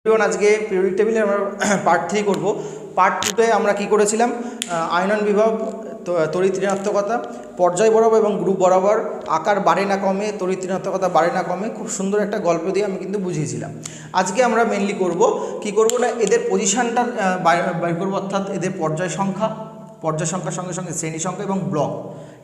আজকে পিরিয়ডিক টেবিলে আমরা পার্ট 3 করব। পার্ট 2তে আমরা কি করেছিলাম, আয়নন বিভব, তড়িৎ ঋণাত্মকতা, পর্যায় বরাবর এবং গ্রুপ বরাবর আকার বাড়ে না কমে, তড়িৎ ঋণাত্মকতা বাড়ে না কমে, খুব সুন্দর একটা গল্প দিয়ে আমি কিন্তু বুঝিয়েছিলাম। আজকে আমরা মেনলি করব কি করব না, এদের পজিশনটা বাইর করব, অর্থাৎ এদের পর্যায় সংখ্যার সঙ্গে সঙ্গে শ্রেণী সংখ্যা এবং ব্লক।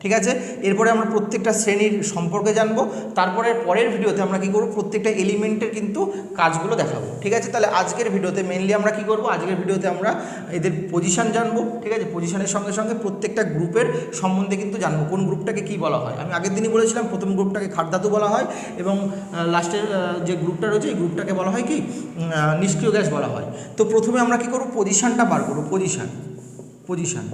ঠিক আছে, এরপরে আমরা প্রত্যেকটা শ্রেণীর সম্পর্কে জানবো। তারপরে পরের ভিডিওতে আমরা কি করব, প্রত্যেকটা এলিমেন্টের কিন্তু কাজগুলো দেখাবো। ঠিক আছে, তাহলে আজকের ভিডিওতে মেনলি আমরা কি করব, আজকের ভিডিওতে আমরা এদের পজিশন জানবো। ঠিক আছে, পজিশনের সঙ্গে সঙ্গে প্রত্যেকটা গ্রুপের সম্বন্ধে কিন্তু জানবো, কোন গ্রুপটাকে কি বলা হয়। আমি আগের দিনই বলেছিলাম প্রথম গ্রুপটাকে ক্ষার ধাতু বলা হয় এবং লাস্টের যে গ্রুপটা রয়েছে এই গ্রুপটাকে বলা হয় কি নিষ্ক্রিয় গ্যাস বলা হয়। তো প্রথমে আমরা কি করব, পজিশনটা বার করব। পজিশন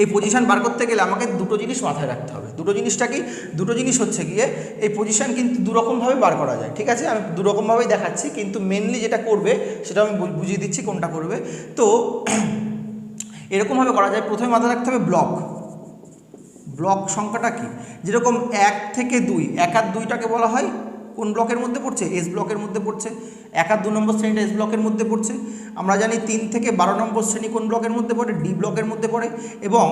এই পজিশন বার করতে গেলে আমাকে দুটো জিনিস মাথায় রাখতে হবে। দুটো জিনিসটা কি, দুটো জিনিস হচ্ছে গিয়ে এই পজিশন কিন্তু দুরকমভাবে বার করা যায়। ঠিক আছে, আমি দুরকমভাবেই দেখাচ্ছি, কিন্তু মেনলি যেটা করবে সেটা আমি বুঝিয়ে দিচ্ছি কোনটা করবে। তো এরকমভাবে করা যায়, প্রথমে মাথায় রাখতে হবে ব্লক সংখ্যাটা কি। যেরকম 1 থেকে 2, 1 আর 2টাকে বলা হয় কোন ব্লকের মধ্যে পড়ছে, এস ব্লকের মধ্যে পড়ছে। 1 আর 2 নম্বর শ্রেণীটা এস ব্লকের মধ্যে পড়ছে। আমরা জানি 3 থেকে 12 নম্বর শ্রেণী কোন ব্লকের মধ্যে পড়ে, ডি ব্লকের মধ্যে পড়ে। এবং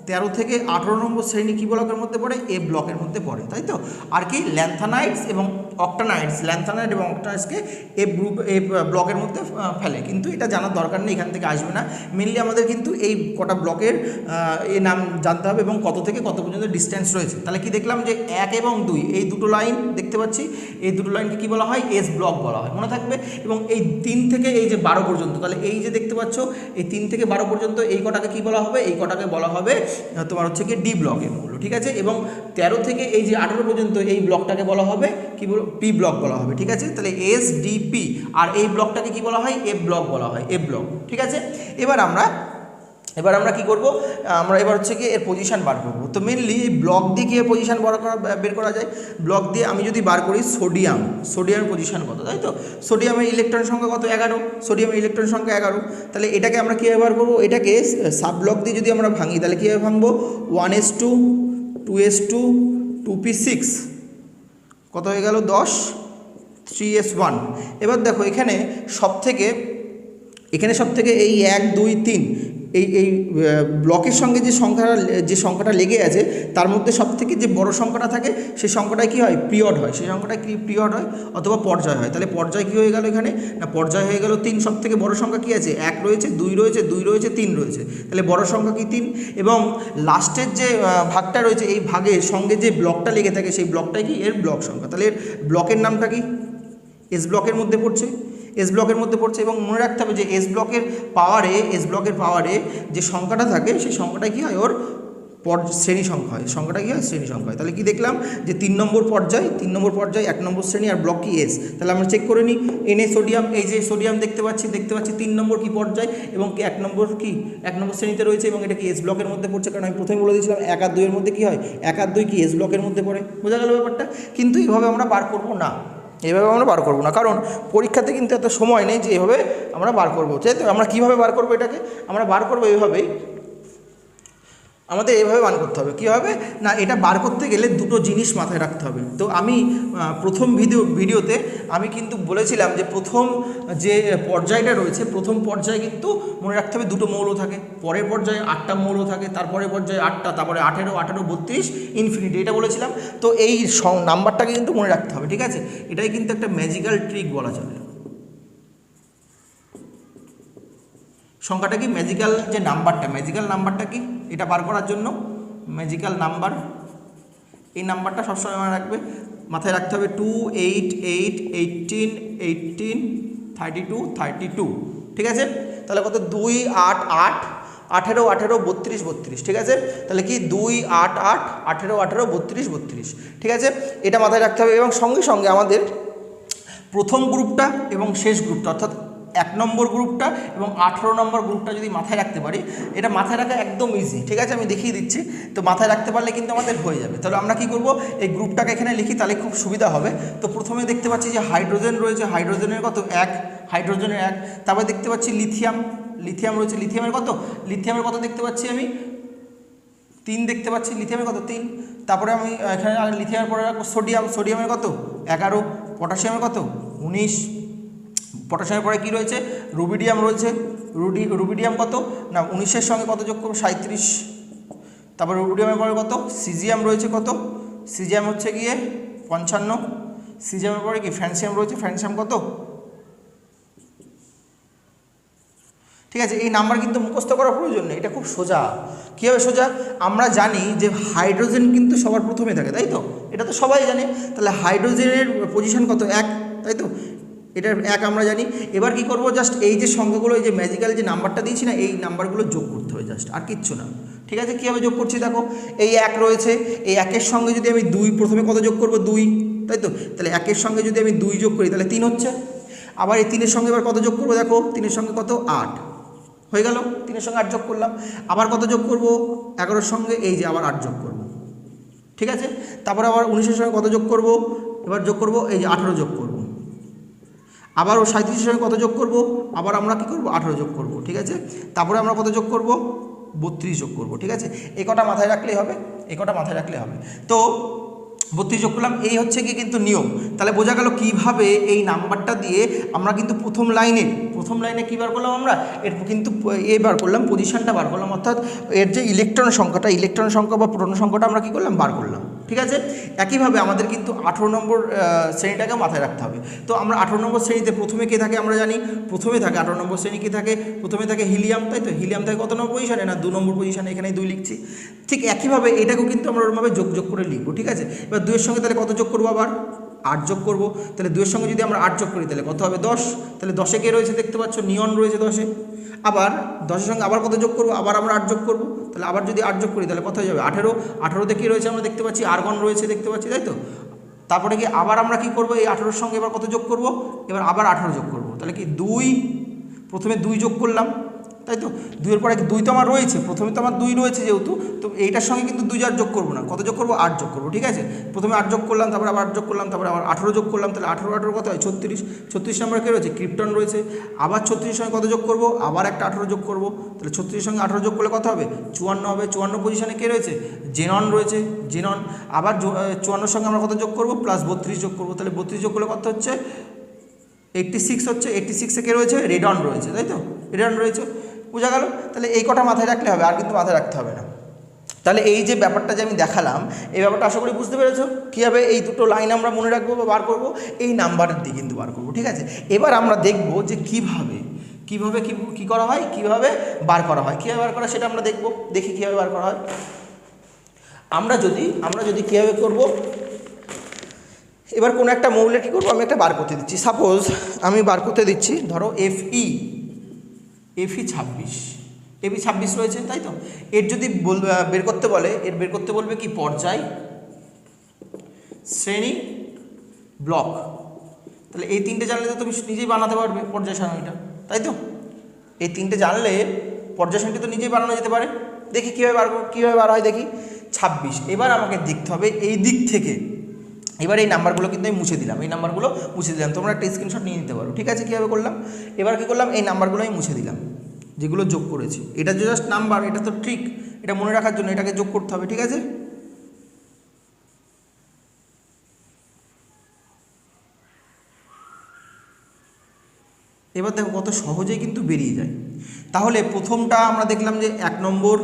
13 থেকে 18 নম্বর শ্রেণী কী ব্লকের মধ্যে পড়ে, এ ব্লকের মধ্যে পড়ে, তাই তো। আর কি ল্যান্থানাইটস এবং অক্টানাইটস, ল্যান্থানাইট এবং অক্টানাইটসকে এ ব্লকের মধ্যে ফেলে, কিন্তু এটা জানার দরকার নেই, এখান থেকে আসবে না। মেনলি আমাদের কিন্তু এই কটা ব্লকের নাম জানতে হবে এবং কত থেকে কত পর্যন্ত ডিস্টেন্স রয়েছে। তাহলে কি দেখলাম যে 1 এবং 2 এই দুটো লাইন দেখতে পাচ্ছি, এই দুটো লাইনকে কী বলা হয়, এস ব্লক বলা হয়, মনে থাকবে। এবং এই 3 থেকে এই যে 12 পর্যন্ত, তাহলে এই যে দেখতে পাচ্ছ এই 3 থেকে 12 পর্যন্ত এই কটাকে কী বলা হবে, এই কটাকে বলা হবে তোমার হচ্ছে কি ডি ব্লকের মূল্য। ঠিক আছে, এবং 13 থেকে এই যে 18 পর্যন্ত এই ব্লকটাকে বলা হবে কি বলো, পি ব্লক বলা হবে। ঠিক আছে, তাহলে এস ডি পি, আর এই ব্লকটাকে কি বলা হয়, এফ ব্লক বলা হয়, এফ ব্লক। ঠিক আছে, এবার আমরা কি করব, আমরা এবার হচ্ছে কি এর পজিশন বার করব। তো মেনলি এই ব্লক দিয়ে কি পজিশন বের করা যায়। ব্লক দিয়ে আমি যদি বার করি সোডিয়ামের পজিশন কত, তাই তো। সোডিয়ামের ইলেকট্রন সংখ্যা কত, 11। সোডিয়ামের ইলেকট্রন সংখ্যা 11। তাহলে এটাকে আমরা কীভাবে বার করবো, এটাকে সাব ব্লক দিয়ে যদি আমরা ভাঙি, তাহলে কীভাবে ভাঙবো, 1s2 2s2 2p6 কত হয়ে গেল 10, 3s1। এবার দেখো এখানে সব থেকে এই 1 2 3 এই ব্লকের সঙ্গে যে সংখ্যাটা লেগে আছে তার মধ্যে সবথেকে যে বড় সংখ্যাটা থাকে সেই সংখ্যাটাই কী হয়, পিরিয়ড হয়। সেই সংখ্যাটা কি পিরিয়ড হয় অথবা পর্যায় হয়। তাহলে পর্যায় কী হয়ে গেল এখানে না, পর্যায় হয়ে গেল 3। সবথেকে বড় সংখ্যা কী আছে, 1 রয়েছে, 2 রয়েছে, 3 রয়েছে। তাহলে বড় সংখ্যা কি 3। এবং লাস্টের যে ভাগটা রয়েছে এই ভাগের সঙ্গে যে ব্লকটা লেগে থাকে সেই ব্লকটাই কি এর ব্লক সংখ্যা। তাহলে এর ব্লকের নামটা কি, এস ব্লকের মধ্যে পড়ছে, এবং মনে রাখতে হবে যে এস ব্লকের পাওয়ারে যে সংখ্যাটা থাকে সেই সংখ্যাটা কী হয়, ওর শ্রেণী সংখ্যা হয়, সংখ্যাটা কী হয়, শ্রেণী সংখ্যা হয়। তাহলে কি দেখলাম যে 3 নম্বর পর্যায় 1 নম্বর শ্রেণী আর ব্লক কি এস। তাহলে আমরা চেক করে নিই, এনে সোডিয়াম, এই যে সোডিয়াম দেখতে পাচ্ছি 3 নম্বর কি পর্যায় এবং 1 নম্বর শ্রেণীতে রয়েছে এবং এটা কি এস ব্লকের মধ্যে পড়ছে। কারণ আমি প্রথমে বলে দিয়েছিলাম 1 আর 2 এর মধ্যে কী হয়, 1 আর 2 কি এস ব্লকের মধ্যে পড়ে, বোঝা গেল ব্যাপারটা। কিন্তু এইভাবে আমরা বার করবো না, কারণ পরীক্ষাতে কিন্তু এত সময় নেই যে এভাবে আমরা বার করবো। তো আমরা কীভাবে বার করবো, এটাকে আমরা বার করবো এইভাবেই, আমাদের এইভাবে বার করতে হবে। কীভাবে না, এটা বার করতে গেলে দুটো জিনিস মাথায় রাখতে হবে। তো আমি প্রথম ভিডিওতে আমি কিন্তু বলেছিলাম যে প্রথম যে পর্যায়টা রয়েছে, প্রথম পর্যায়ে কিন্তু মনে রাখতে হবে দুটো মৌল থাকে, পরের পর্যায়ে 8টা মৌল থাকে, তারপরের পর্যায়ে 8টা, তারপরে 18, 32 ইনফিনিটি, এটা বলেছিলাম। তো এই নাম্বারটাকে কিন্তু মনে রাখতে হবে। ঠিক আছে, এটাই কিন্তু একটা ম্যাজিক্যাল ট্রিক বলা চলে। সংখ্যাটা কি, ম্যাজিক্যাল নাম্বারটা কি, এটা বার করার জন্য ম্যাজিক্যাল নাম্বার, এই নাম্বারটা সবসময় মাথায় রাখতে হবে 2 8 8 18 18 32 32। ঠিক আছে, তাহলে কত, 2 8 8 18 18 32 32। ঠিক আছে, তাহলে কি 2 8 8 18 18 32 32। ঠিক আছে, এটা মাথায় রাখতে হবে। এবং সঙ্গে সঙ্গে আমাদের প্রথম গ্রুপটা এবং শেষ গ্রুপটা, অর্থাৎ 1 নম্বর গ্রুপটা এবং 18 নম্বর গ্রুপটা যদি মাথায় রাখতে পারি, এটা মাথায় রাখা একদম ইজি। ঠিক আছে, আমি দেখিয়ে দিচ্ছি, তো মাথায় রাখতে পারলে কিন্তু আমাদের হয়ে যাবে। তাহলে আমরা কি করব, এই গ্রুপটাকে এখানে লিখি, তাহলে খুব সুবিধা হবে। তো প্রথমে দেখতে পাচ্ছি যে হাইড্রোজেন রয়েছে, হাইড্রোজেনের কত 1, হাইড্রোজেনের 1। তারপরে দেখতে পাচ্ছি লিথিয়াম রয়েছে, লিথিয়ামের কত দেখতে পাচ্ছি আমি 3 দেখতে পাচ্ছি, লিথিয়ামের কত 3। তারপরে আমি এখানে লিথিয়ামের পরে রাখবো সোডিয়ামের কত 11, পটাশিয়ামের কত 19, পটাশিয়ামের পরে কী রয়েছে? রুবিডিয়াম রয়েছে। রুবিডিয়াম কত না 19-এর সঙ্গে কত যোগ করবো? 37। তারপর রুবিডিয়ামের পরে কত? সিজিয়াম রয়েছে কত? সিজিয়াম হচ্ছে গিয়ে 55। সিজিয়ামের পরে কি ফ্যান্সিয়াম রয়েছে, ফ্যান্সিয়াম কত? ঠিক আছে, এই নাম্বার কিন্তু মুখস্থ করার প্রয়োজন নেই, এটা খুব সোজা। কীভাবে সোজা? আমরা জানি যে হাইড্রোজেন কিন্তু সবার প্রথমে থাকে, তাই তো? এটা তো সবাই জানে। তাহলে হাইড্রোজেনের পজিশন কত? 1, তাই তো? এটার 1 আমরা জানি। এবার কি করব? জাস্ট এই যে সংখ্যাগুলো, এই যে ম্যাজিক্যাল যে নাম্বারটা দিয়েছি না, এই নাম্বারগুলো যোগ করতে হবে জাস্ট, আর কিচ্ছু না। ঠিক আছে, কীভাবে যোগ করছি দেখো। এই 1 রয়েছে, এই 1-এর সঙ্গে যদি আমি 2 প্রথমে কত যোগ করব? 2, তাই তো? তাহলে 1-এর সঙ্গে যদি আমি 2 যোগ করি তাহলে 3 হচ্ছে। আবার এই 3-এর সঙ্গে এবার কত যোগ করবো দেখো, 3-এর সঙ্গে কত? 8 হয়ে গেল। 3-এর সঙ্গে 8 যোগ করলাম। আবার কত যোগ করব? 11-এর সঙ্গে এই যে আবার 8 যোগ করব। ঠিক আছে, তারপরে আবার 19-এর সঙ্গে কত যোগ করব? এবার যোগ করব এই যে 18 যোগ করব। আবার 37-এর সঙ্গে কত যোগ করব? আবার আমরা কি করব? 18 যোগ করব। ঠিক আছে, তারপরে আমরা কত যোগ করব? 32 যোগ করব। ঠিক আছে, এই কটা মাথায় রাখলেই হবে, এই কটা মাথায় রাখলে হবে। তো 32 যোগ করলাম, এই হচ্ছে কি কিন্তু নিয়ম। তাহলে বোঝা গেল কীভাবে এই নাম্বারটা দিয়ে আমরা কিন্তু প্রথম লাইনে কী বার করলাম? আমরা এর কিন্তু বার করলাম, পজিশনটা বার করলাম, অর্থাৎ এর যে ইলেকট্রন সংখ্যা বা প্রোটন সংখ্যাটা আমরা কী করলাম? বার করলাম। ঠিক আছে, একইভাবে আমাদের কিন্তু 18 নম্বর শ্রেণীটাকে মাথায় রাখতে হবে। তো আমরা 18 নম্বর শ্রেণীতে প্রথমে কে থাকে আমরা জানি, প্রথমে থাকে 18 নম্বর শ্রেণী কে থাকে? প্রথমে থাকে হিলিয়াম, তাই তো? হিলিয়াম থাকে কত নম্বর পজিশনে? না 2 নম্বর পজিশনে, এখানেই 2 লিখছি। ঠিক একইভাবে এটাকেও কিন্তু আমরা ওরমভাবে যোগ করে লিখবো। ঠিক আছে, এবার 2-এর সঙ্গে তাহলে কত যোগ করবো? আবার 8 যোগ করবো। তাহলে 2-এর সঙ্গে যদি আমরা 8 যোগ করি তাহলে কত হবে? 10। তাহলে 10-এ কে রয়েছে দেখতে পাচ্ছ? নিয়ন রয়েছে 10-এ। আবার 10-এর সঙ্গে আবার কত যোগ করবো? আবার আমরা 8 যোগ করবো। তাহলে আবার যদি 8 যোগ করি তাহলে কত হয়ে যাবে? 18। 18তে কী রয়েছে আমরা দেখতে পাচ্ছি? আর্গন রয়েছে দেখতে পাচ্ছি, তাই তো? তারপরে কি আবার আমরা কি করব? এই 18-এর সঙ্গে এবার কত যোগ করব? এবার আবার 18 যোগ করব। তাহলে কি 2, প্রথমে 2 যোগ করলাম, তাই তো? 2-এর পরে 2 তো আমার রয়েছে, প্রথমে তো আমার 2 রয়েছে যেহেতু, তো এইটার সঙ্গে কিন্তু 2 আর যোগ করবো না। কত যোগ করবো? 8 যোগ করবো। ঠিক আছে, প্রথমে 8 যোগ করলাম, তারপরে আবার 8 যোগ করলাম, তারপরে আবার 18 যোগ করলাম। তাহলে 18 কত হয়? 36। 36 নম্বর কে রয়েছে? ক্রিপ্টন রয়েছে। আবার 36-এর সঙ্গে কত যোগ করবো? আবার একটা 18 যোগ করবো। তাহলে 36-এর সঙ্গে 18 যোগ করলে কত হবে? 54 হবে। 54 পজিশনে কে রয়েছে? জেনন রয়েছে, জেনন। আবার 54-এর সঙ্গে আমরা কত যোগ করবো? প্লাস 32 যোগ করবো। তাহলে 32 যোগ করলে কত হচ্ছে? 86 হচ্ছে। 86-এ কে রয়েছে? রেডন রয়েছে, তাই তো? রেডন রয়েছে, বোঝা গেল। তাহলে এই কটা মাথায় রাখলে হবে, আর কিন্তু মাথায় রাখতে হবে না। তাহলে এই যে ব্যাপারটা যে আমি দেখালাম, এই ব্যাপারটা আশা করি বুঝতে পেরেছো। কীভাবে এই দুটো লাইন আমরা মনে রাখবো বা বার করবো? এই নাম্বারের দিয়ে কিন্তু বার করবো। ঠিক আছে, এবার আমরা দেখবো যে কীভাবে কী করা হয়, কীভাবে বার করা হয়। কীভাবে বার করা সেটা আমরা দেখবো। দেখি কীভাবে বার করা হয়। আমরা যদি কীভাবে করবো, এবার কোনো একটা মৌলের কী করবো? আমি একটা বার করতে দিচ্ছি। সাপোজ আমি বার করতে দিচ্ছি, ধরো Fe 26 রয়েছে, তাই তো? এর যদি বের করতে বলে, এর বের করতে বলবে কি? পর্যায়, শ্রেণী, ব্লক। তাহলে এই 3টে জানলে তো তুমি নিজেই বানাতে পারবে পর্যায় সারণীটা, তাই তো? এই 3টে জানলে পর্যায় সারণীটা তো নিজেই বানানো যেতে পারে। দেখি কীভাবে বার হয় দেখি। 26। এবার আমাকে দেখতে হবে এই দিক থেকে। এবার এই নাম্বারগুলো কিন্তু আমি মুছে দিলাম, তোমরা একটা স্ক্রিনশট নিয়ে নিতে পারো। ঠিক আছে, কীভাবে করলাম? এবার কী করলাম? এই নাম্বারগুলো আমি মুছে দিলাম, যেগুলো যোগ করেছি। এটা যে জাস্ট নাম্বার, এটা তো ট্রিক, এটা মনে রাখার জন্য এটাকে যোগ করতে হবে। ঠিক আছে, এবার দেখো কত সহজেই কিন্তু বেরিয়ে যায়। তাহলে প্রথমটা আমরা দেখলাম যে 1 নম্বর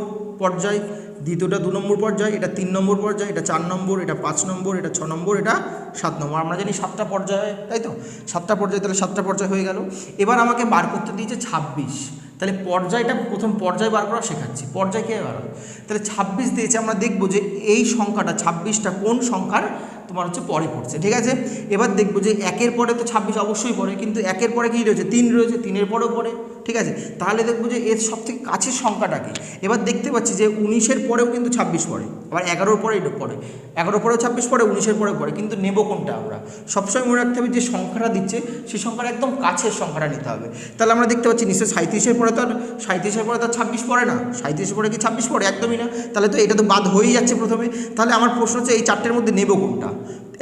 পর্যায়, দ্বিতীয়টা 2 নম্বর পর্যায়, এটা 3 নম্বর পর্যায়, এটা 4 নম্বর, এটা 5 নম্বর, এটা 6 নম্বর, এটা 7 নম্বর। আমরা জানি 7টা পর্যায়, তাই তো? 7টা পর্যায়, তাহলে 7টা পর্যায় হয়ে গেল। এবার আমাকে বার করতে দিয়েছে 26। তাহলে পর্যায়টা, প্রথম পর্যায় বার করা শেখাচ্ছি। পর্যায় কীভাবে বার হয়? তাহলে 26 দিয়েছে, আমরা দেখব যে এই সংখ্যাটা 26টা কোন সংখ্যার তোমার হচ্ছে পরে পড়ছে। ঠিক আছে, এবার দেখবো যে 1-এর পরে তো 26 অবশ্যই পড়ে, কিন্তু 1-এর পরে কী রয়েছে? 3 রয়েছে, 3-এর পরেও পড়ে। ঠিক আছে, তাহলে দেখবো যে এর সবথেকে কাছের সংখ্যাটা কি। এবার দেখতে পাচ্ছি যে 19-এর পরেও কিন্তু 26 পড়ে, আবার 11-র পরে এটা পড়ে, 11-র পরেও 26 পড়ে, 19-এর পরে পড়ে। কিন্তু নেব কোনটা? আমরা সবসময় মনে রাখতে হবে যে সংখ্যাটা দিচ্ছে সেই সংখ্যার একদম কাছের সংখ্যাটা নিতে হবে। তাহলে আমরা দেখতে পাচ্ছি নিশ্চয়ই 37-এর পরে তো আর 26 পড়ে না। 37-এর পরে কি 26 পড়ে? একদমই না। তাহলে তো এটা তো বাদ হয়েই যাচ্ছে প্রথমে। তাহলে আমার প্রশ্ন হচ্ছে এই 4টের মধ্যে নেব কোনটা?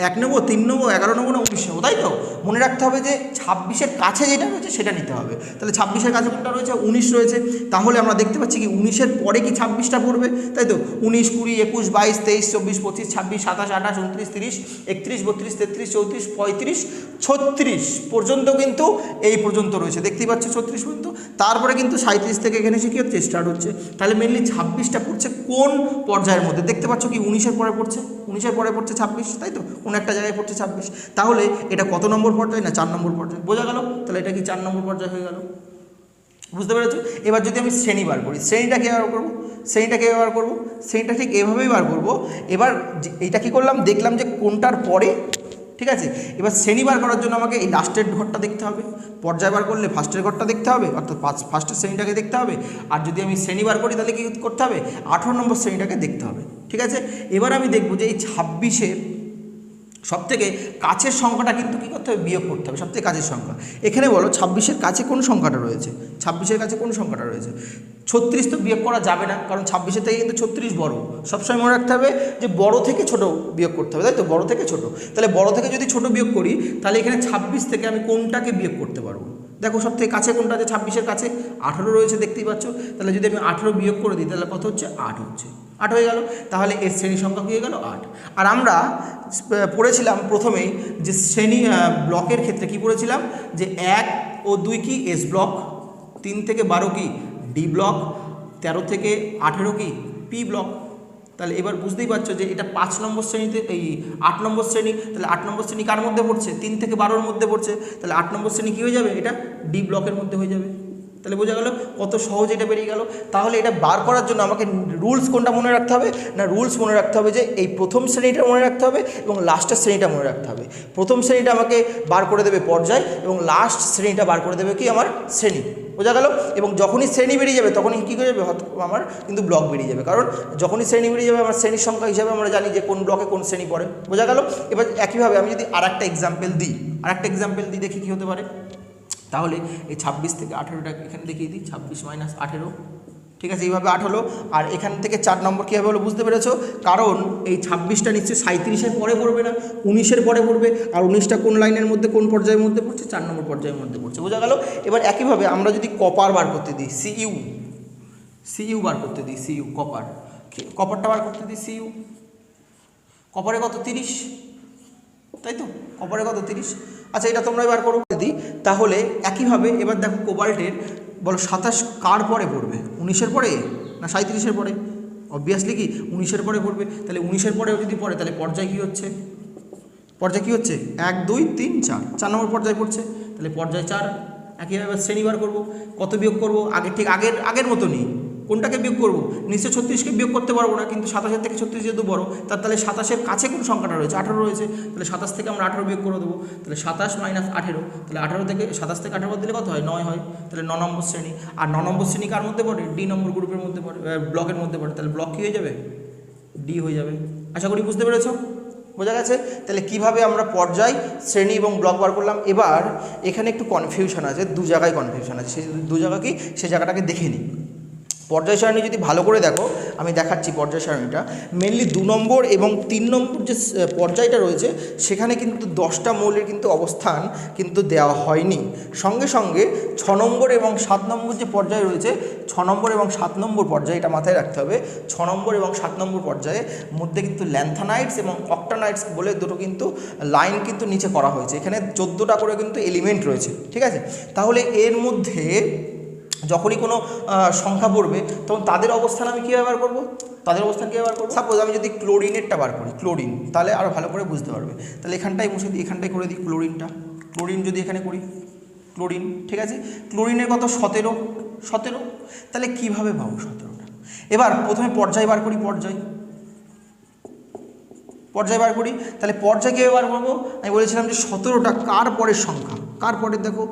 1 নেবো, 3 নেবো, 11 নেবো না 19 নেবো, তাই তো? মনে রাখতে হবে যে 26-এর কাছে যেটা রয়েছে সেটা নিতে হবে। তাহলে 26-এর কাছে কোনটা রয়েছে? 19 রয়েছে। তাহলে আমরা দেখতে পাচ্ছি কি 19-এর পরে কি 26টা পড়বে, তাই তো? 19, 20, 21, 22, 23, 24, 25, 26, 27, 28, 29, 30, 31, 32, 33, 34, 35, 36 পর্যন্ত কিন্তু এই পর্যন্ত রয়েছে, দেখতেই পাচ্ছ 36 পর্যন্ত। তারপরে কিন্তু 37 থেকে এখানে এসে কী হচ্ছে? স্টার্ট হচ্ছে। তাহলে মেনলি 26টা পড়ছে কোন পর্যায়ের মধ্যে? দেখতে পাচ্ছ কি 19-এর পরে পড়ছে, 19-এর পরে পড়ছে 26, তাই তো? কোন একটা জায়গায় পড়ছে 26। তাহলে এটা কত নম্বর পর্যায়? না 4 নম্বর পর্যায়। বোঝা গেল? তাহলে এটা কি 4 নম্বর পর্যায় হয়ে গেল, বুঝতে পেরেছো? এবার যদি আমি শ্রেণী বার করি, শ্রেণীটা কী বার করবো? শ্রেণীটা কীভাবে বার করবো? শ্রেণীটা ঠিক এভাবেই বার করবো। এবার এইটা কী করলাম? দেখলাম যে কোনটার পরে, ঠিক আছে? এবার শ্রেণী বার করার জন্য আমাকে এই লাস্টের ঘরটা দেখতে হবে। পর্যায় বার করলে ফার্স্টের ঘরটা দেখতে হবে, অর্থাৎ ফার্স্টের শ্রেণীটাকে দেখতে হবে। আর যদি আমি শ্রেণী বার করি তাহলে কী করতে হবে? 18 নম্বর শ্রেণীটাকে দেখতে হবে, ঠিক আছে? এবার আমি দেখব যে এই 26-এর সবথেকে কাছের সংখ্যাটা কিন্তু কী করতে হবে? বিয়োগ করতে হবে, সবথেকে কাছের সংখ্যা। এখানে বলো 26-এর কাছে কোন সংখ্যাটা রয়েছে? 26-এর কাছে কোন সংখ্যাটা রয়েছে? 36 তো বিয়োগ করা যাবে না, কারণ 26-এর থেকে কিন্তু 36 বড়। সবসময় মনে রাখতে হবে যে বড় থেকে ছোট বিয়োগ করতে হবে, তাই তো? বড় থেকে ছোট। তাহলে বড় থেকে যদি ছোট বিয়োগ করি তাহলে এখানে 26 থেকে আমি কোনটাকে বিয়োগ করতে পারবো? দেখো সবথেকে কাছে কোনটা আছে? 26-এর কাছে 18 রয়েছে, দেখতেই পাচ্ছ। তাহলে যদি আমি 18 বিয়োগ করে দিই তাহলে কত হচ্ছে? 8 হচ্ছে। 8 হয়ে গেল। তাহলে এর শ্রেণী সংখ্যা কী হয়ে গেল? 8। আর আমরা পড়েছিলাম প্রথমেই যে শ্রেণী ব্লকের ক্ষেত্রে কি পড়েছিলাম? যে 1 ও 2 কি? এস ব্লক, 3 থেকে 12 কি? ডি ব্লক, 13 থেকে 18 কি? P block. তাহলে এবার বুঝতেই পারছো যে এটা 5 নম্বর শ্রেণীতে, এই 8 নম্বর শ্রেণী। তাহলে 8 নম্বর শ্রেণী কার মধ্যে পড়ছে? 3 থেকে 12-র মধ্যে পড়ছে। তাহলে 8 নম্বর শ্রেণী কী হয়ে যাবে? এটা ডি ব্লকের মধ্যে হয়ে যাবে। তাহলে বোঝা গেল কত সহজ এটা বেরিয়ে গেল। তাহলে এটা বার করার জন্য আমাকে রুলস কোনটা মনে রাখতে হবে? না রুলস মনে রাখতে হবে যে এই প্রথম শ্রেণীটা মনে রাখতে হবে এবং লাস্টের শ্রেণীটা মনে রাখতে হবে। প্রথম শ্রেণীটা আমাকে বার করে দেবে পর্যায় এবং লাস্ট শ্রেণীটা বার করে দেবে কি? আমার শ্রেণী। বোঝা গেল? এবং যখনই শ্রেণী বেরিয়ে যাবে তখনই কী হয়ে যাবে? আমার কিন্তু ব্লক বেরিয়ে যাবে, কারণ যখনই শ্রেণী বেরিয়ে যাবে আমার শ্রেণীর সংখ্যা হিসাবে আমরা জানি যে কোন ব্লকে কোন শ্রেণী পড়ে। বোঝা গেল? এবার একইভাবে আমি যদি আরেকটা এক্সাম্পল দিই, দেখি কী হতে পারে। তাহলে এই 26 থেকে 18টা এখানে দেখিয়ে দিই, 26 মাইনাস 18, ঠিক আছে? এইভাবে 8 হলো। আর এখান থেকে 4 নম্বর কীভাবে হলো বুঝতে পেরেছো? কারণ এই 26টা নিশ্চয়ই 37-এর পরে পড়বে না, 19-এর পরে পড়বে। আর 19টা কোন লাইনের মধ্যে, কোন পর্যায়ের মধ্যে পড়ছে? 4 নম্বর পর্যায়ের মধ্যে পড়ছে। বোঝা গেল? এবার একইভাবে আমরা যদি কপার বার করতে দিই, সিইউ বার করতে দিই, কপারটা বার করতে দিই, সিইউ। কপারে কত? 30, তাই তো? কপারে কত? 30। আচ্ছা এটা তোমরা এবার করো দিই। তাহলে একইভাবে এবার দেখো কোবাল্টের বলো 27 কার পরে পড়বে? 19-এর পরে না 37-এর পরে? অবভিয়াসলি কি 19-এর পরে পড়বে। তাহলে 19-এর পরেও যদি পড়ে তাহলে পর্যায় কী হচ্ছে? 1, 2, 3, 4 নম্বর পর্যায়ে পড়ছে। তাহলে পর্যায় 4। একইভাবে শ্রেণী বার করবো। কত বিয়োগ করবো? ঠিক আগের মতনই। কোনটাকে বিয়োগ করবো? নিশ্চয় 36কে বিয়োগ করতে পারবো না, কিন্তু 27-এর থেকে 36 যেহেতু বড়, তাহলে 27-এর কাছে কোন সংখ্যাটা রয়েছে? 18 রয়েছে। তাহলে 27 থেকে আমরা 18 বিয়োগ করে দেবো। তাহলে 27 মাইনাস 18, তাহলে 18 থেকে 27 থেকে 18 দিলে কত হয়? 9 হয়। তাহলে 9 নম্বর শ্রেণী। আর 9 নম্বর শ্রেণী কার মধ্যে পড়ে? ডি নম্বর গ্রুপের মধ্যে পড়ে, ব্লকের মধ্যে পড়ে। তাহলে ব্লক কী হয়ে যাবে? ডি হয়ে যাবে। আশা করি বুঝতে পেরেছো? বোঝা গেছে? তাহলে কিভাবে আমরা পর্যায়, শ্রেণী এবং ব্লক বার করলাম। এবার এখানে একটু কনফিউশন আছে, দু জায়গায় কনফিউশন আছে। সেই দু জায়গা কি, সেই জায়গাটাকে দেখে নিই। পর্যায় সারণী যদি ভালো করে দেখো, আমি দেখাচ্ছি পর্যায় সারণীটা। মেনলি 2 নম্বর এবং 3 নম্বর যে পর্যায়টা রয়েছে সেখানে কিন্তু 10টা মৌলের কিন্তু অবস্থান কিন্তু দেওয়া হয়নি। সঙ্গে সঙ্গে 6 নম্বর এবং 7 নম্বর যে পর্যায় রয়েছে, 6 নম্বর এবং 7 নম্বর পর্যায়ে, এটা মাথায় রাখতে হবে, 6 নম্বর এবং 7 নম্বর পর্যায়ে মধ্যে কিন্তু ল্যান্থানাইটস এবং অক্টানাইটস বলে দুটো কিন্তু লাইন কিন্তু নিচে করা হয়েছে। এখানে 14টা করে কিন্তু এলিমেন্ট রয়েছে, ঠিক আছে? তাহলে এর মধ্যে যখনই কোনো সংখ্যা পড়বে তখন তাদের অবস্থান আমি কীভাবে বার করবো? সাপোজ আমি যদি ক্লোরিনেরটা বার করি, ক্লোরিন, তাহলে আরও ভালো করে বুঝতে পারবে। তাহলে এখানটাই মুছে দিই, এখানটাই করে দিই ক্লোরিন যদি এখানে করি, ক্লোরিন, ঠিক আছে? ক্লোরিনের কত? 17। তাহলে কীভাবে পাবো 17টা? এবার প্রথমে পর্যায় বার করি, পর্যায় বার করি। তাহলে পর্যায় কীভাবে বার করবো? আমি বলেছিলাম যে 17টা কার পরের সংখ্যা? কার পরের? দেখো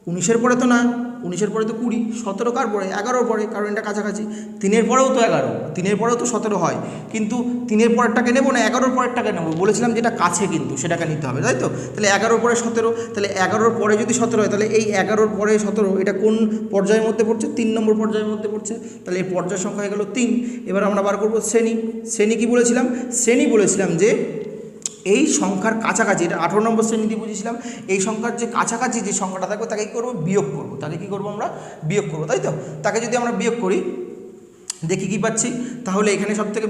19-এর পরে তো না, 19-এর পরে তো 20, 17 কার পরে? 11-র পরে, কারণ এটা কাছাকাছি। 3-এর পরেও তো 11, 3-এর পরেও তো 17 হয়, কিন্তু 3-এর পরেরটাকে নেবো না 11-র পরেরটাকে নেবো? বলেছিলাম যেটা কাছে কিন্তু সেটাকে নিতে হবে, তাই তো? তাহলে 11-র পরে 17, তাহলে 11-র পরে যদি 17 হয় তাহলে এই 11-র পরে 17 এটা কোন পর্যায়ের মধ্যে পড়ছে? 3 নম্বর পর্যায়ের মধ্যে পড়ছে। তাহলে এই পর্যায় সংখ্যা হয়ে গেল 3। এবার আমরা বার করবো শ্রেণী। শ্রেণী কী বলেছিলাম? শ্রেণী বলেছিলাম যে এই সংখ্যার কাছাকাছি, এটা 18 নম্বর শ্রেণীতে বুঝেছিলাম, এই সংখ্যার যে কাছাকাছি যে সংখ্যাটা থাকবে তাকে কী করবো, বিয়োগ করবো। তাকে কী করবো আমরা, বিয়োগ করবো, তাই তো। তাকে যদি আমরা বিয়োগ করি দেখি কী পাচ্ছি, তাহলে এখানে সব থেকে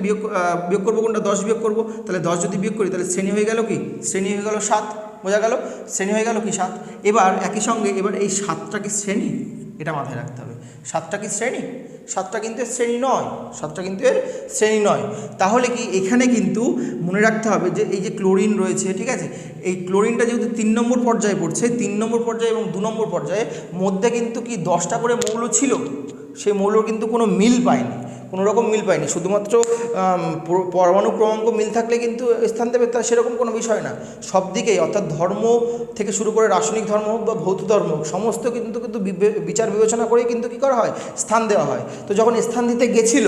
বিয়োগ করবো কোনটা, 10 বিয়োগ করবো। তাহলে 10 যদি বিয়োগ করি তাহলে শ্রেণী হয়ে গেল কি, শ্রেণী হয়ে গেল 7, বোঝা গেল, শ্রেণী হয়ে গেল কি 7। এবার একই সঙ্গে এবার এই 7টা কি শ্রেণী, এটা মাথায় রাখতে হবে। 7টা কি শ্রেণী, 7টা কিন্তু এর শ্রেণী নয়, 7টা কিন্তু এর শ্রেণী নয়। তাহলে কি এখানে কিন্তু মনে রাখতে হবে যে এই যে ক্লোরিন রয়েছে, ঠিক আছে, এই ক্লোরিনটা যেহেতু 3 নম্বর পর্যায়ে পড়ছে, 3 নম্বর পর্যায়ে এবং 2 নম্বর পর্যায়ে মধ্যে কিন্তু কি 10টা করে মৌল ছিল, সেই মৌলর কিন্তু কোনো মিল পায়নি, কোনো রকম মিল পায়নি। শুধুমাত্র পরমাণু ক্রমাঙ্ক মিল থাকলে কিন্তু স্থান দেবে তা সেরকম কোনো বিষয় না। সব দিকেই অর্থাৎ ধর্ম থেকে শুরু করে রাসায়নিক ধর্ম হোক বা ভৌত ধর্ম হোক, সমস্ত কিন্তু বিচার বিবেচনা করেই কিন্তু কী করা হয়, স্থান দেওয়া হয়। তো যখন স্থান দিতে গেছিল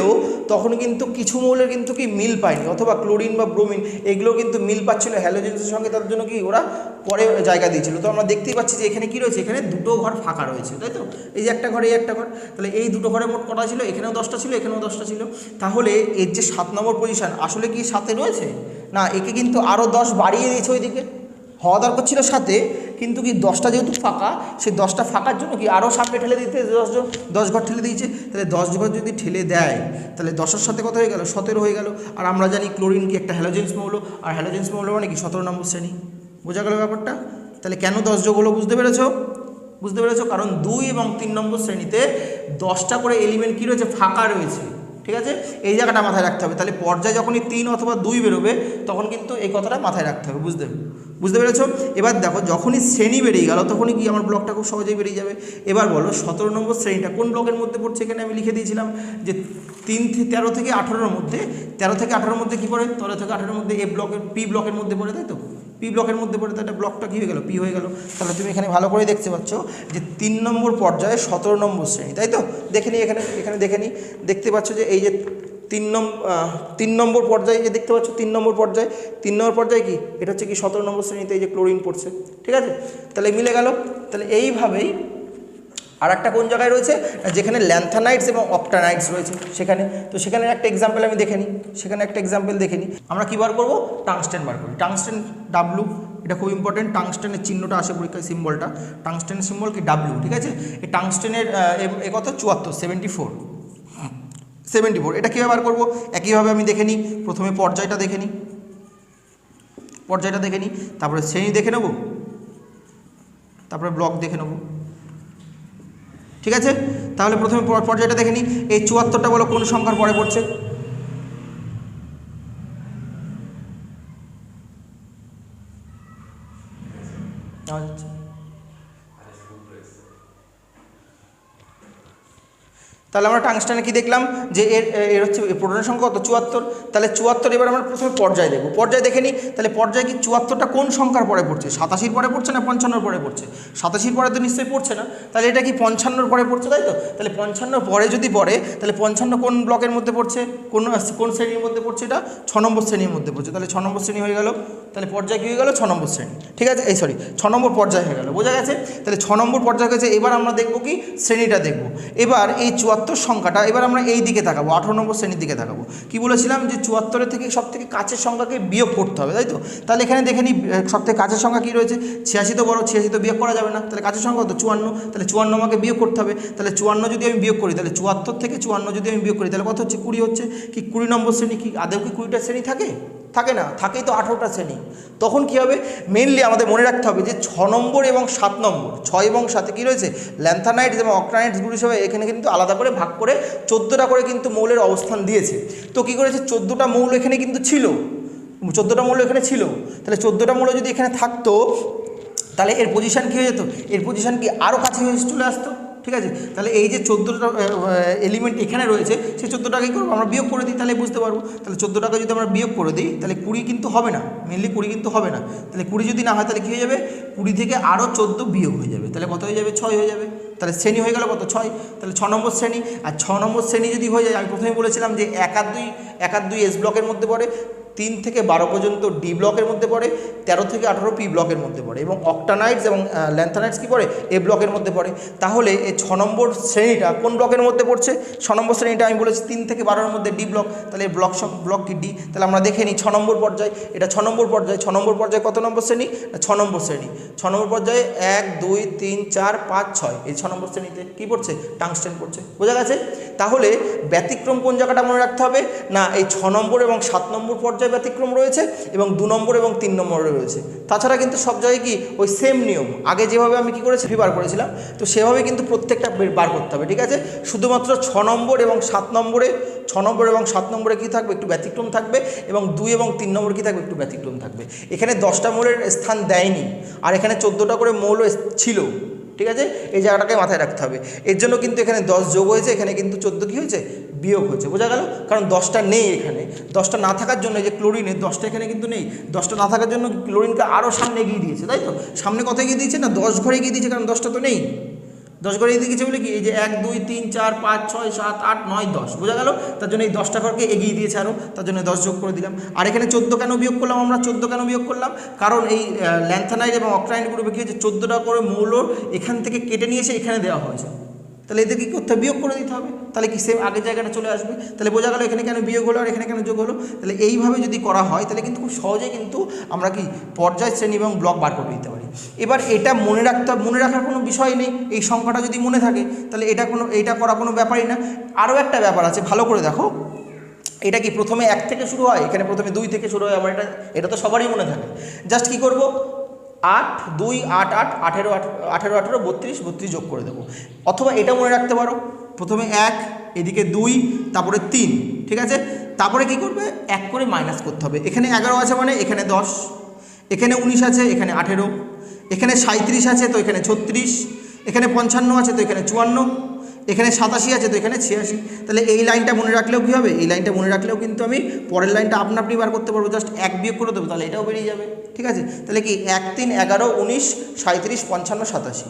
তখন কিন্তু কিছু মৌলের কিন্তু কি মিল পায়নি, অথবা ক্লোরিন বা ব্রোমিন এগুলো কিন্তু মিল পাচ্ছিল হ্যালোজেন্সের সঙ্গে, তার জন্য কি ওরা পরে জায়গা দিয়েছিল। তো আমরা দেখতেই পাচ্ছি যে এখানে কী রয়েছে, এখানে 2টো ঘর ফাঁকা রয়েছে, তাই তো। এই যে একটা ঘর, এই একটা ঘর, তাহলে এই 2টো ঘরে মোট কটা ছিল, এখানেও 10টা ছিল, এখানেও 10টা ছিল। তাহলে এর যে 7 নম্বর পজিশন আসলে কি 7-এ রয়েছে না, একে কিন্তু আরও 10 বাড়িয়ে দিয়েছে, ওইদিকে হওয়া দরকার ছিল 7-এ, কিন্তু কি 10টা যেহেতু ফাঁকা, সেই 10টা ফাঁকার জন্য কি আরও সামনে ঠেলে দিতে 10 ঘর ঠেলে দিয়েছে। তাহলে 10 ঘর যদি ঠেলে দেয় তাহলে 10-এর সাথে কত হয়ে গেল, 17 হয়ে গেল। আর আমরা জানি ক্লোরিন কি একটা হ্যালোজেন্স মৌল, আর হ্যালোজেন্স মৌল মানে কি 17 নম্বর শ্রেণী, বোঝা গেল ব্যাপারটা। তাহলে কেন 10 যোগ হলো বুঝতে পেরেছো, বুঝতে পেরেছো, কারণ 2 এবং 3 নম্বর শ্রেণীতে 10টা করে এলিমেন্ট কী রয়েছে, ফাঁকা রয়েছে, ঠিক আছে। এই জায়গাটা মাথায় রাখতে হবে। তাহলে পর্যায়ে যখনই 3 অথবা 2 বেরোবে তখন কিন্তু এই কথাটা মাথায় রাখতে হবে, বুঝতে পেরেছো। এবার দেখো যখনই শ্রেণী বেরিয়ে গেল তখনই কি আমার ব্লকটা খুব সহজেই বেরিয়ে যাবে। এবার বলো 17 নম্বর শ্রেণীটা কোন ব্লকের মধ্যে পড়ছে, এখানে আমি লিখে দিয়েছিলাম যে 13 থেকে 18-এর মধ্যে, 13 থেকে 18-এর মধ্যে কী পড়ে, 13 থেকে 18-এর মধ্যে এ ব্লকের পি ব্লকের মধ্যে পড়ে, তাই তো। পি ব্লকের মধ্যে পড়ে, তো একটা ব্লকটা কী হয়ে গেল, পি হয়ে গেল। তাহলে তুমি এখানে ভালো করে দেখতে পাচ্ছ যে 3 নম্বর পর্যায়ে 17 নম্বর শ্রেণী, তাই তো। দেখে নিই এখানে দেখে নিই, দেখতে পাচ্ছ যে এই যে 3 নম্বর পর্যায়ে যে দেখতে পাচ্ছ 3 নম্বর পর্যায়ে কি এটা হচ্ছে কি 17 নম্বর শ্রেণীতে এই যে ক্লোরিন পড়ছে, ঠিক আছে। তাহলে মিলে গেল। তাহলে এইভাবেই আর একটা কোন জায়গায় রয়েছে, যেখানে ল্যান্থানাইটস এবং অক্টানাইটস রয়েছে সেখানে। তো সেখানে একটা এক্সাম্পল আমি দেখে নিই, আমরা কী বার করবো, টাংস্টেন বার করি। টাংস্টেন ডাব্লু, এটা খুব ইম্পর্টেন্ট। টাংস্টেনের চিহ্নটা আসে পরীক্ষায়, সিম্বলটা, টাংস্টেনের সিম্বল কি ডাব্লু, ঠিক আছে। এই টাংস্টেনের কত 74, 74। এটা কীভাবে বার করবো, একইভাবে আমি দেখে নিই। প্রথমে পর্যায়টা দেখে নিই, তারপরে শ্রেণী দেখে নেব, তারপরে ব্লক দেখে নেব, ঠিক আছে। তাহলে প্রথমে পর্যায়টা দেখে নিই। এই 74টা বলো কোন সংখ্যার পরে পড়ছে, তাহলে আমরা টাংস্টেনে কি দেখলাম যে এর হচ্ছে প্রোটনের সংখ্যা কত, 74। তাহলে 74, এবার আমরা প্রথমে পর্যায় দেখব, পর্যায় দেখে নিই। তাহলে পর্যায়ে কি 74টা কোন সংখ্যার পরে পড়ছে, 87-র পরে পড়ছে না 55-র পরে পড়ছে, 87-র পরে তো নিশ্চয়ই পড়ছে না, তাহলে এটা কি 55-র পরে পড়ছে, তাই তো। তাহলে 55-র পরে যদি পড়ে তাহলে 55 কোন ব্লকের মধ্যে পড়ছে, কোন শ্রেণীর মধ্যে পড়ছে, এটা 6 নম্বর শ্রেণীর মধ্যে পড়ছে। তাহলে 6 নম্বর শ্রেণী হয়ে গেল। তাহলে পর্যায় কী হয়ে গেল, 6 নম্বর শ্রেণী, ঠিক আছে। 6 নম্বর পর্যায় হয়ে গেল, বোঝা গেছে। তাহলে 6 নম্বর পর্যায় হয়েছে। এবার আমরা দেখব কি, শ্রেণীটা দেখব। এবার এই 74 সংখ্যাটা এবার আমরা এই দিকে তাকাবো, 18 নম্বর শ্রেণীর দিকে তাকাবো। কি বলেছিলাম যে 74-এর থেকে সব থেকে কাছের সংখ্যাকে বিয়োগ করতে হবে, তাই তো। তাহলে এখানে দেখে নিই সব থেকে কাছের সংখ্যা কী রয়েছে, 86 তো বড়, 86 তো বিয়োগ করা যাবে না। তাহলে কাছের সংখ্যা কত, 54। তাহলে 54 আমাকে বিয়োগ করতে হবে। তাহলে 54 যদি আমি বিয়োগ করি, তাহলে 74 থেকে 54 যদি আমি বিয়োগ করি তাহলে কত হচ্ছে, 20 হচ্ছে। কি 20 নম্বর শ্রেণী, কি আদৌ কি 20টা শ্রেণী থাকে না, থাকেই তো 18টা শ্রেণী। তখন কী হবে, মেনলি আমাদের মনে রাখতে হবে যে 6 নম্বর এবং 7 নম্বর, 6 এবং 7-এ কী রয়েছে, ল্যান্থানাইটস এবং অক্টানাইটসগুলি সবাই এখানে কিন্তু আলাদা করে ভাগ করে 14টা করে কিন্তু মৌলের অবস্থান দিয়েছে। তো কী করেছে, 14টা মৌল এখানে কিন্তু ছিল, 14টা মৌল এখানে ছিল। তাহলে 14টা মৌল যদি এখানে থাকতো তাহলে এর পজিশান কী হয়ে যেত, এর পজিশান কি আরও কাছে চলে আসতো, ঠিক আছে। তাহলে এই যে 14টা এলিমেন্ট এখানে রয়েছে, সেই 14টাকে কী করবো আমরা বিয়োগ করে দিই, তাহলে বুঝতে পারবো। তাহলে 14টাকে যদি আমরা বিয়োগ করে দিই তাহলে 20 কিন্তু হবে না, মেনলি 20 কিন্তু হবে না। তাহলে 20 যদি না হয় তাহলে কী হয়ে যাবে, 20 থেকে আরও 14 বিয়োগ হয়ে যাবে, তাহলে কত হয়ে যাবে, 6 হয়ে যাবে। তাহলে শ্রেণী হয়ে গেল কত, 6। তাহলে 6 নম্বর শ্রেণী। আর 6 নম্বর শ্রেণী যদি হয়ে যায়, আমি প্রথমে বলেছিলাম যে 1 আর 2 এস ব্লকের মধ্যে পড়ে, 3 থেকে 12 পর্যন্ত ডি ব্লকের মধ্যে পড়ে, 13 থেকে 18 পি ব্লকের মধ্যে পড়ে, এবং অক্টানাইটস এবং ল্যান্থানাইটস কী পড়ে, এ ব্লকের মধ্যে পড়ে। তাহলে এই 6 নম্বর শ্রেণীটা কোন ব্লকের মধ্যে পড়ছে? 6 নম্বর শ্রেণীটা আমি বলেছি 3 থেকে 12-এর মধ্যে ডি ব্লক, তাহলে ব্লক কি ডি। তাহলে আমরা দেখে নিই 6 নম্বর পর্যায়, এটা 6 নম্বর পর্যায়। 6 নম্বর পর্যায়ে কত নম্বর শ্রেণী? 6 নম্বর শ্রেণী। 6 নম্বর পর্যায়ে 1 2 3 4 5 6 এই 6 নম্বর শ্রেণীতে কী পড়ছে? টাংস্টেন পড়ছে। বোঝা গেছে? তাহলে ব্যতিক্রম কোন জায়গাটা মনে রাখতে হবে না, এই 6 নম্বর এবং 7 নম্বর পর্যায়ে ব্যতিক্রম রয়েছে, এবং 2 নম্বর এবং 3 নম্বরে রয়েছে। তাছাড়া কিন্তু সব জায়গায় কি ওই সেম নিয়ম, আগে যেভাবে আমি কী করেছি বার করেছিলাম, তো সেভাবে কিন্তু প্রত্যেকটা বার করতে হবে, ঠিক আছে? শুধুমাত্র 6 নম্বর এবং 7 নম্বরে 6 নম্বর এবং 7 নম্বরে কী থাকবে? একটু ব্যতিক্রম থাকবে, এবং 2 এবং 3 নম্বর কী থাকবে? একটু ব্যতিক্রম থাকবে। এখানে 10টা মৌলের স্থান দেয়নি, আর এখানে 14টা করে মৌল ছিল, ঠিক আছে? এই জায়গাটাকে মাথায় রাখতে হবে। এর জন্য কিন্তু এখানে 10 যোগ হয়েছে, এখানে কিন্তু 14 কী হয়েছে? বিয়োগ হয়েছে। বোঝা গেল? কারণ 10টা নেই এখানে, 10টা না থাকার জন্য যে ক্লোরিনের 10টা এখানে কিন্তু নেই, 10টা না থাকার জন্য ক্লোরিনকে আরও সামনে এগিয়ে দিয়েছে, তাই তো? সামনে কত এগিয়ে দিয়েছে না? 10 ঘরে এগিয়ে দিয়েছে, কারণ 10টা তো নেই। 10 ঘরে এগিয়ে দিয়েছে বলে কি, এই যে 1 2 3 4 5 6 7 8 9 10, বোঝা গেল? তার জন্য এই 10টা ঘরকে এগিয়ে দিয়েছে আরও, তার জন্য 10 যোগ করে দিলাম। আর এখানে 14 কেন বিয়োগ করলাম আমরা? 14 কেন বিয়োগ করলাম? কারণ এই ল্যান্থানাইড এবং অক্টানাইড গ্রুপে কী হয়েছে? 14টা করে মৌল এখান থেকে কেটে নিয়ে এসে এখানে দেওয়া হয়েছে, তাহলে এদের কী করতে হবে? বিয়োগ করে দিতে হবে, তাহলে কি সেম আগের জায়গাটা চলে আসবে। তাহলে বোঝা গেল এখানে কেন বিয়োগ হলো আর এখানে কেন যোগ হলো। তাহলে এইভাবে যদি করা হয় তাহলে কিন্তু খুব সহজেই কিন্তু আমরা কি পর্যায়, শ্রেণী এবং ব্লক বার করে দিতে পারি। এবার এটা মনে রাখার কোনো বিষয় নেই, এই সংখ্যাটা যদি মনে থাকে তাহলে এটা করা কোনো ব্যাপারই না। আরও একটা ব্যাপার আছে, ভালো করে দেখো। এটা কি প্রথমে 1 থেকে শুরু হয়, এখানে প্রথমে 2 থেকে শুরু হয়, আমার এটা তো সবারই মনে থাকে। জাস্ট কী করব? 8 2 8 8 18 18 18 32 32 যোগ করে দেবো। অথবা এটা মনে রাখতে পারো, প্রথমে 1, এদিকে 2, তারপরে 3, ঠিক আছে? তারপরে কি করবে? 1 করে মাইনাস করতে হবে। এখানে 11 আছে মানে এখানে 10, এখানে 19 আছে এখানে 18, এখানে 37 আছে তো এখানে 36, এখানে 55 আছে তো এখানে 54, এখানে 87 আছে তো এখানে 86। তাহলে এই লাইনটা মনে রাখলেও কী হবে? এই লাইনটা মনে রাখলেও কিন্তু আমি পরের লাইনটা আপনি বার করতে পারবো, জাস্ট 1 বিয়োগ করে দেবো, তাহলে এটাও বেরিয়ে যাবে, ঠিক আছে? তাহলে কি 1 3 11 19 37 55 87,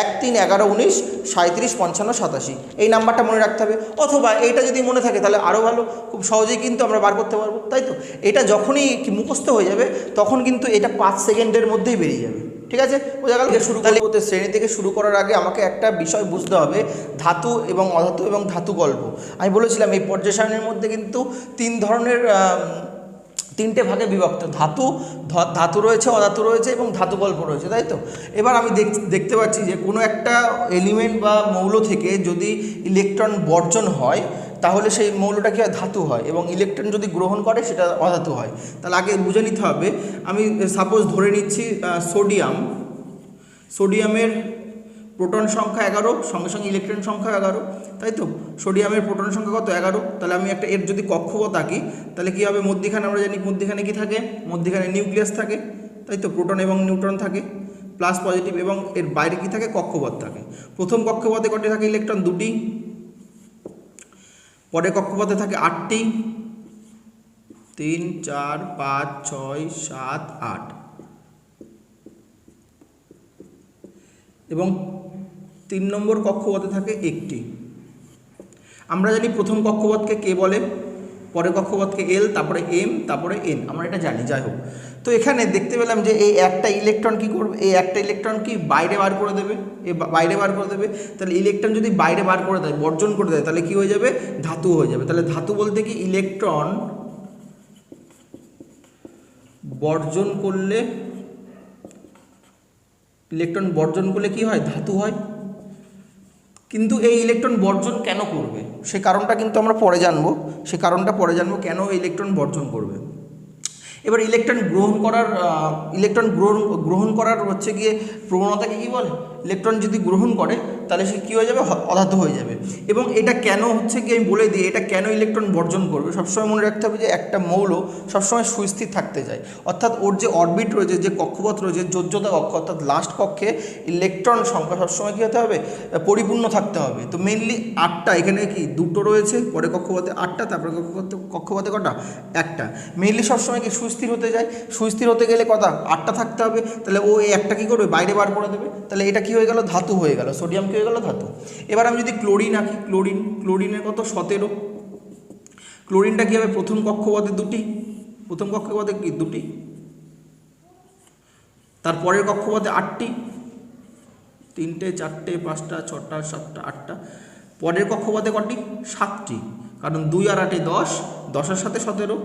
1 3 11 19 37 55 87 এই নাম্বারটা মনে রাখতে হবে। অথবা এইটা যদি মনে থাকে তাহলে আরও ভালো, খুব সহজেই কিন্তু আমরা বার করতে পারবো, তাই তো? এটা যখনই মুখস্থ হয়ে যাবে তখন কিন্তু এটা 5 সেকেন্ডের মধ্যেই বেরিয়ে যাবে, ঠিক আছে? বোঝা গেল? শুরু করতে শ্রেণী থেকে শুরু করার আগে আমাকে একটা বিষয় বুঝতে হবে, ধাতু এবং অধাতু এবং ধাতু গল্প। আমি বলেছিলাম এই পর্যায় সারণীর মধ্যে কিন্তু 3 ধরনের 3টে ভাগে বিভক্ত, ধাতু রয়েছে, অধাতু রয়েছে এবং ধাতু গল্প রয়েছে, তাই তো? এবার আমি দেখতে পাচ্ছি যে কোনো একটা এলিমেন্ট বা মৌল থেকে যদি ইলেকট্রন বর্জন হয় তাহলে সেই মৌলটা কি হয়? ধাতু হয়, এবং ইলেকট্রন যদি গ্রহণ করে সেটা অধাতু হয়। তাহলে আগে বুঝে নিতে হবে। আমি সাপোজ ধরে নিচ্ছি সোডিয়ামের প্রোটন সংখ্যা 11, সঙ্গে সঙ্গে ইলেকট্রন সংখ্যা 11, তাই তো? সোডিয়ামের প্রোটন সংখ্যা কত? 11। তাহলে আমি একটা এর যদি কক্ষপথ আঁকি তাহলে কী হবে? মধ্যিখানে আমরা জানি মধ্যিখানে কী থাকে? মধ্যিখানে নিউক্লিয়াস থাকে, তাই তো? প্রোটন এবং নিউট্রন থাকে, প্লাস পজিটিভ, এবং এর বাইরে কী থাকে? কক্ষপথ থাকে। প্রথম কক্ষপথে কটি থাকে? ইলেকট্রন 2টি, পরের কক্ষপথে থাকে 8টি, 3 4 5 6 7 8, এবং 3 নম্বর কক্ষপথে থাকে 1টি। আমরা জানি প্রথম কক্ষপথকে কে বলে, পরের কক্ষপথকে এল, তারপরে এম, তারপরে এন, আমরা এটা জানি। যাই হোক, তো এখানে দেখতে পেলাম যে এই একটা ইলেকট্রন কী করবে? এই একটা ইলেকট্রন কি বাইরে বার করে দেবে, বাইরে বার করে দেবে। তাহলে ইলেকট্রন যদি বাইরে বার করে দেয়, বর্জন করে দেয়, তাহলে কি হয়ে যাবে? ধাতু হয়ে যাবে। তাহলে ধাতু বলতে কি ইলেকট্রন বর্জন করলে কি হয়? ধাতু হয়। কিন্তু এই ইলেকট্রন বর্জন কেন করবে সে কারণটা কিন্তু আমরা পরে জানবো, কেন ইলেকট্রন বর্জন করবে। এবার ইলেকট্রন গ্রহণ করার হচ্ছে গিয়ে প্রবণতাকে কী বলে? ইলেকট্রন যদি গ্রহণ করে তাহলে সে কী হয়ে যাবে? অধাতু হয়ে যাবে। এবং এটা কেন হচ্ছে কি আমি বলে দিই, এটা কেন ইলেকট্রন বর্জন করবে। সবসময় মনে রাখতে হবে যে একটা মৌল সবসময় সুস্থির থাকতে চায়, অর্থাৎ ওর যে অরবিট রয়েছে, যে কক্ষপথ রয়েছে, যোজ্যতা কক্ষ অর্থাৎ লাস্ট কক্ষে ইলেকট্রন সংখ্যা সবসময় কী হতে হবে? পরিপূর্ণ থাকতে হবে। তো মেনলি 8টা, এখানে কি 2টো রয়েছে, পরে কক্ষপথে 8টা, তারপরে কক্ষপথে কটা? 1টা। মেনলি সবসময় কি সুস্থির হতে যায়, সুস্থির হতে গেলে কথা 8টা থাকতে হবে। তাহলে ও এই একটা কী করবে? বাইরে বার করে দেবে। তাহলে এটা কি হয়ে গেল? ধাতু হয়ে গেল। সোডিয়াম কী হয়ে গেল? ধাতু। এবার আমি যদি ক্লোরিন আঁকি, ক্লোরিনের কত? 17। ক্লোরিনটা কী হবে? প্রথম কক্ষপথে 2টি, প্রথম কক্ষপথে কি 2টি, তারপরের কক্ষপথে 8টি, 3টে 4টে 5টা 6টা 7টা 8টা, পরের কক্ষপথে কটি 7টি, কারণ 2 আর 8 10, 10-এর সাথে 17,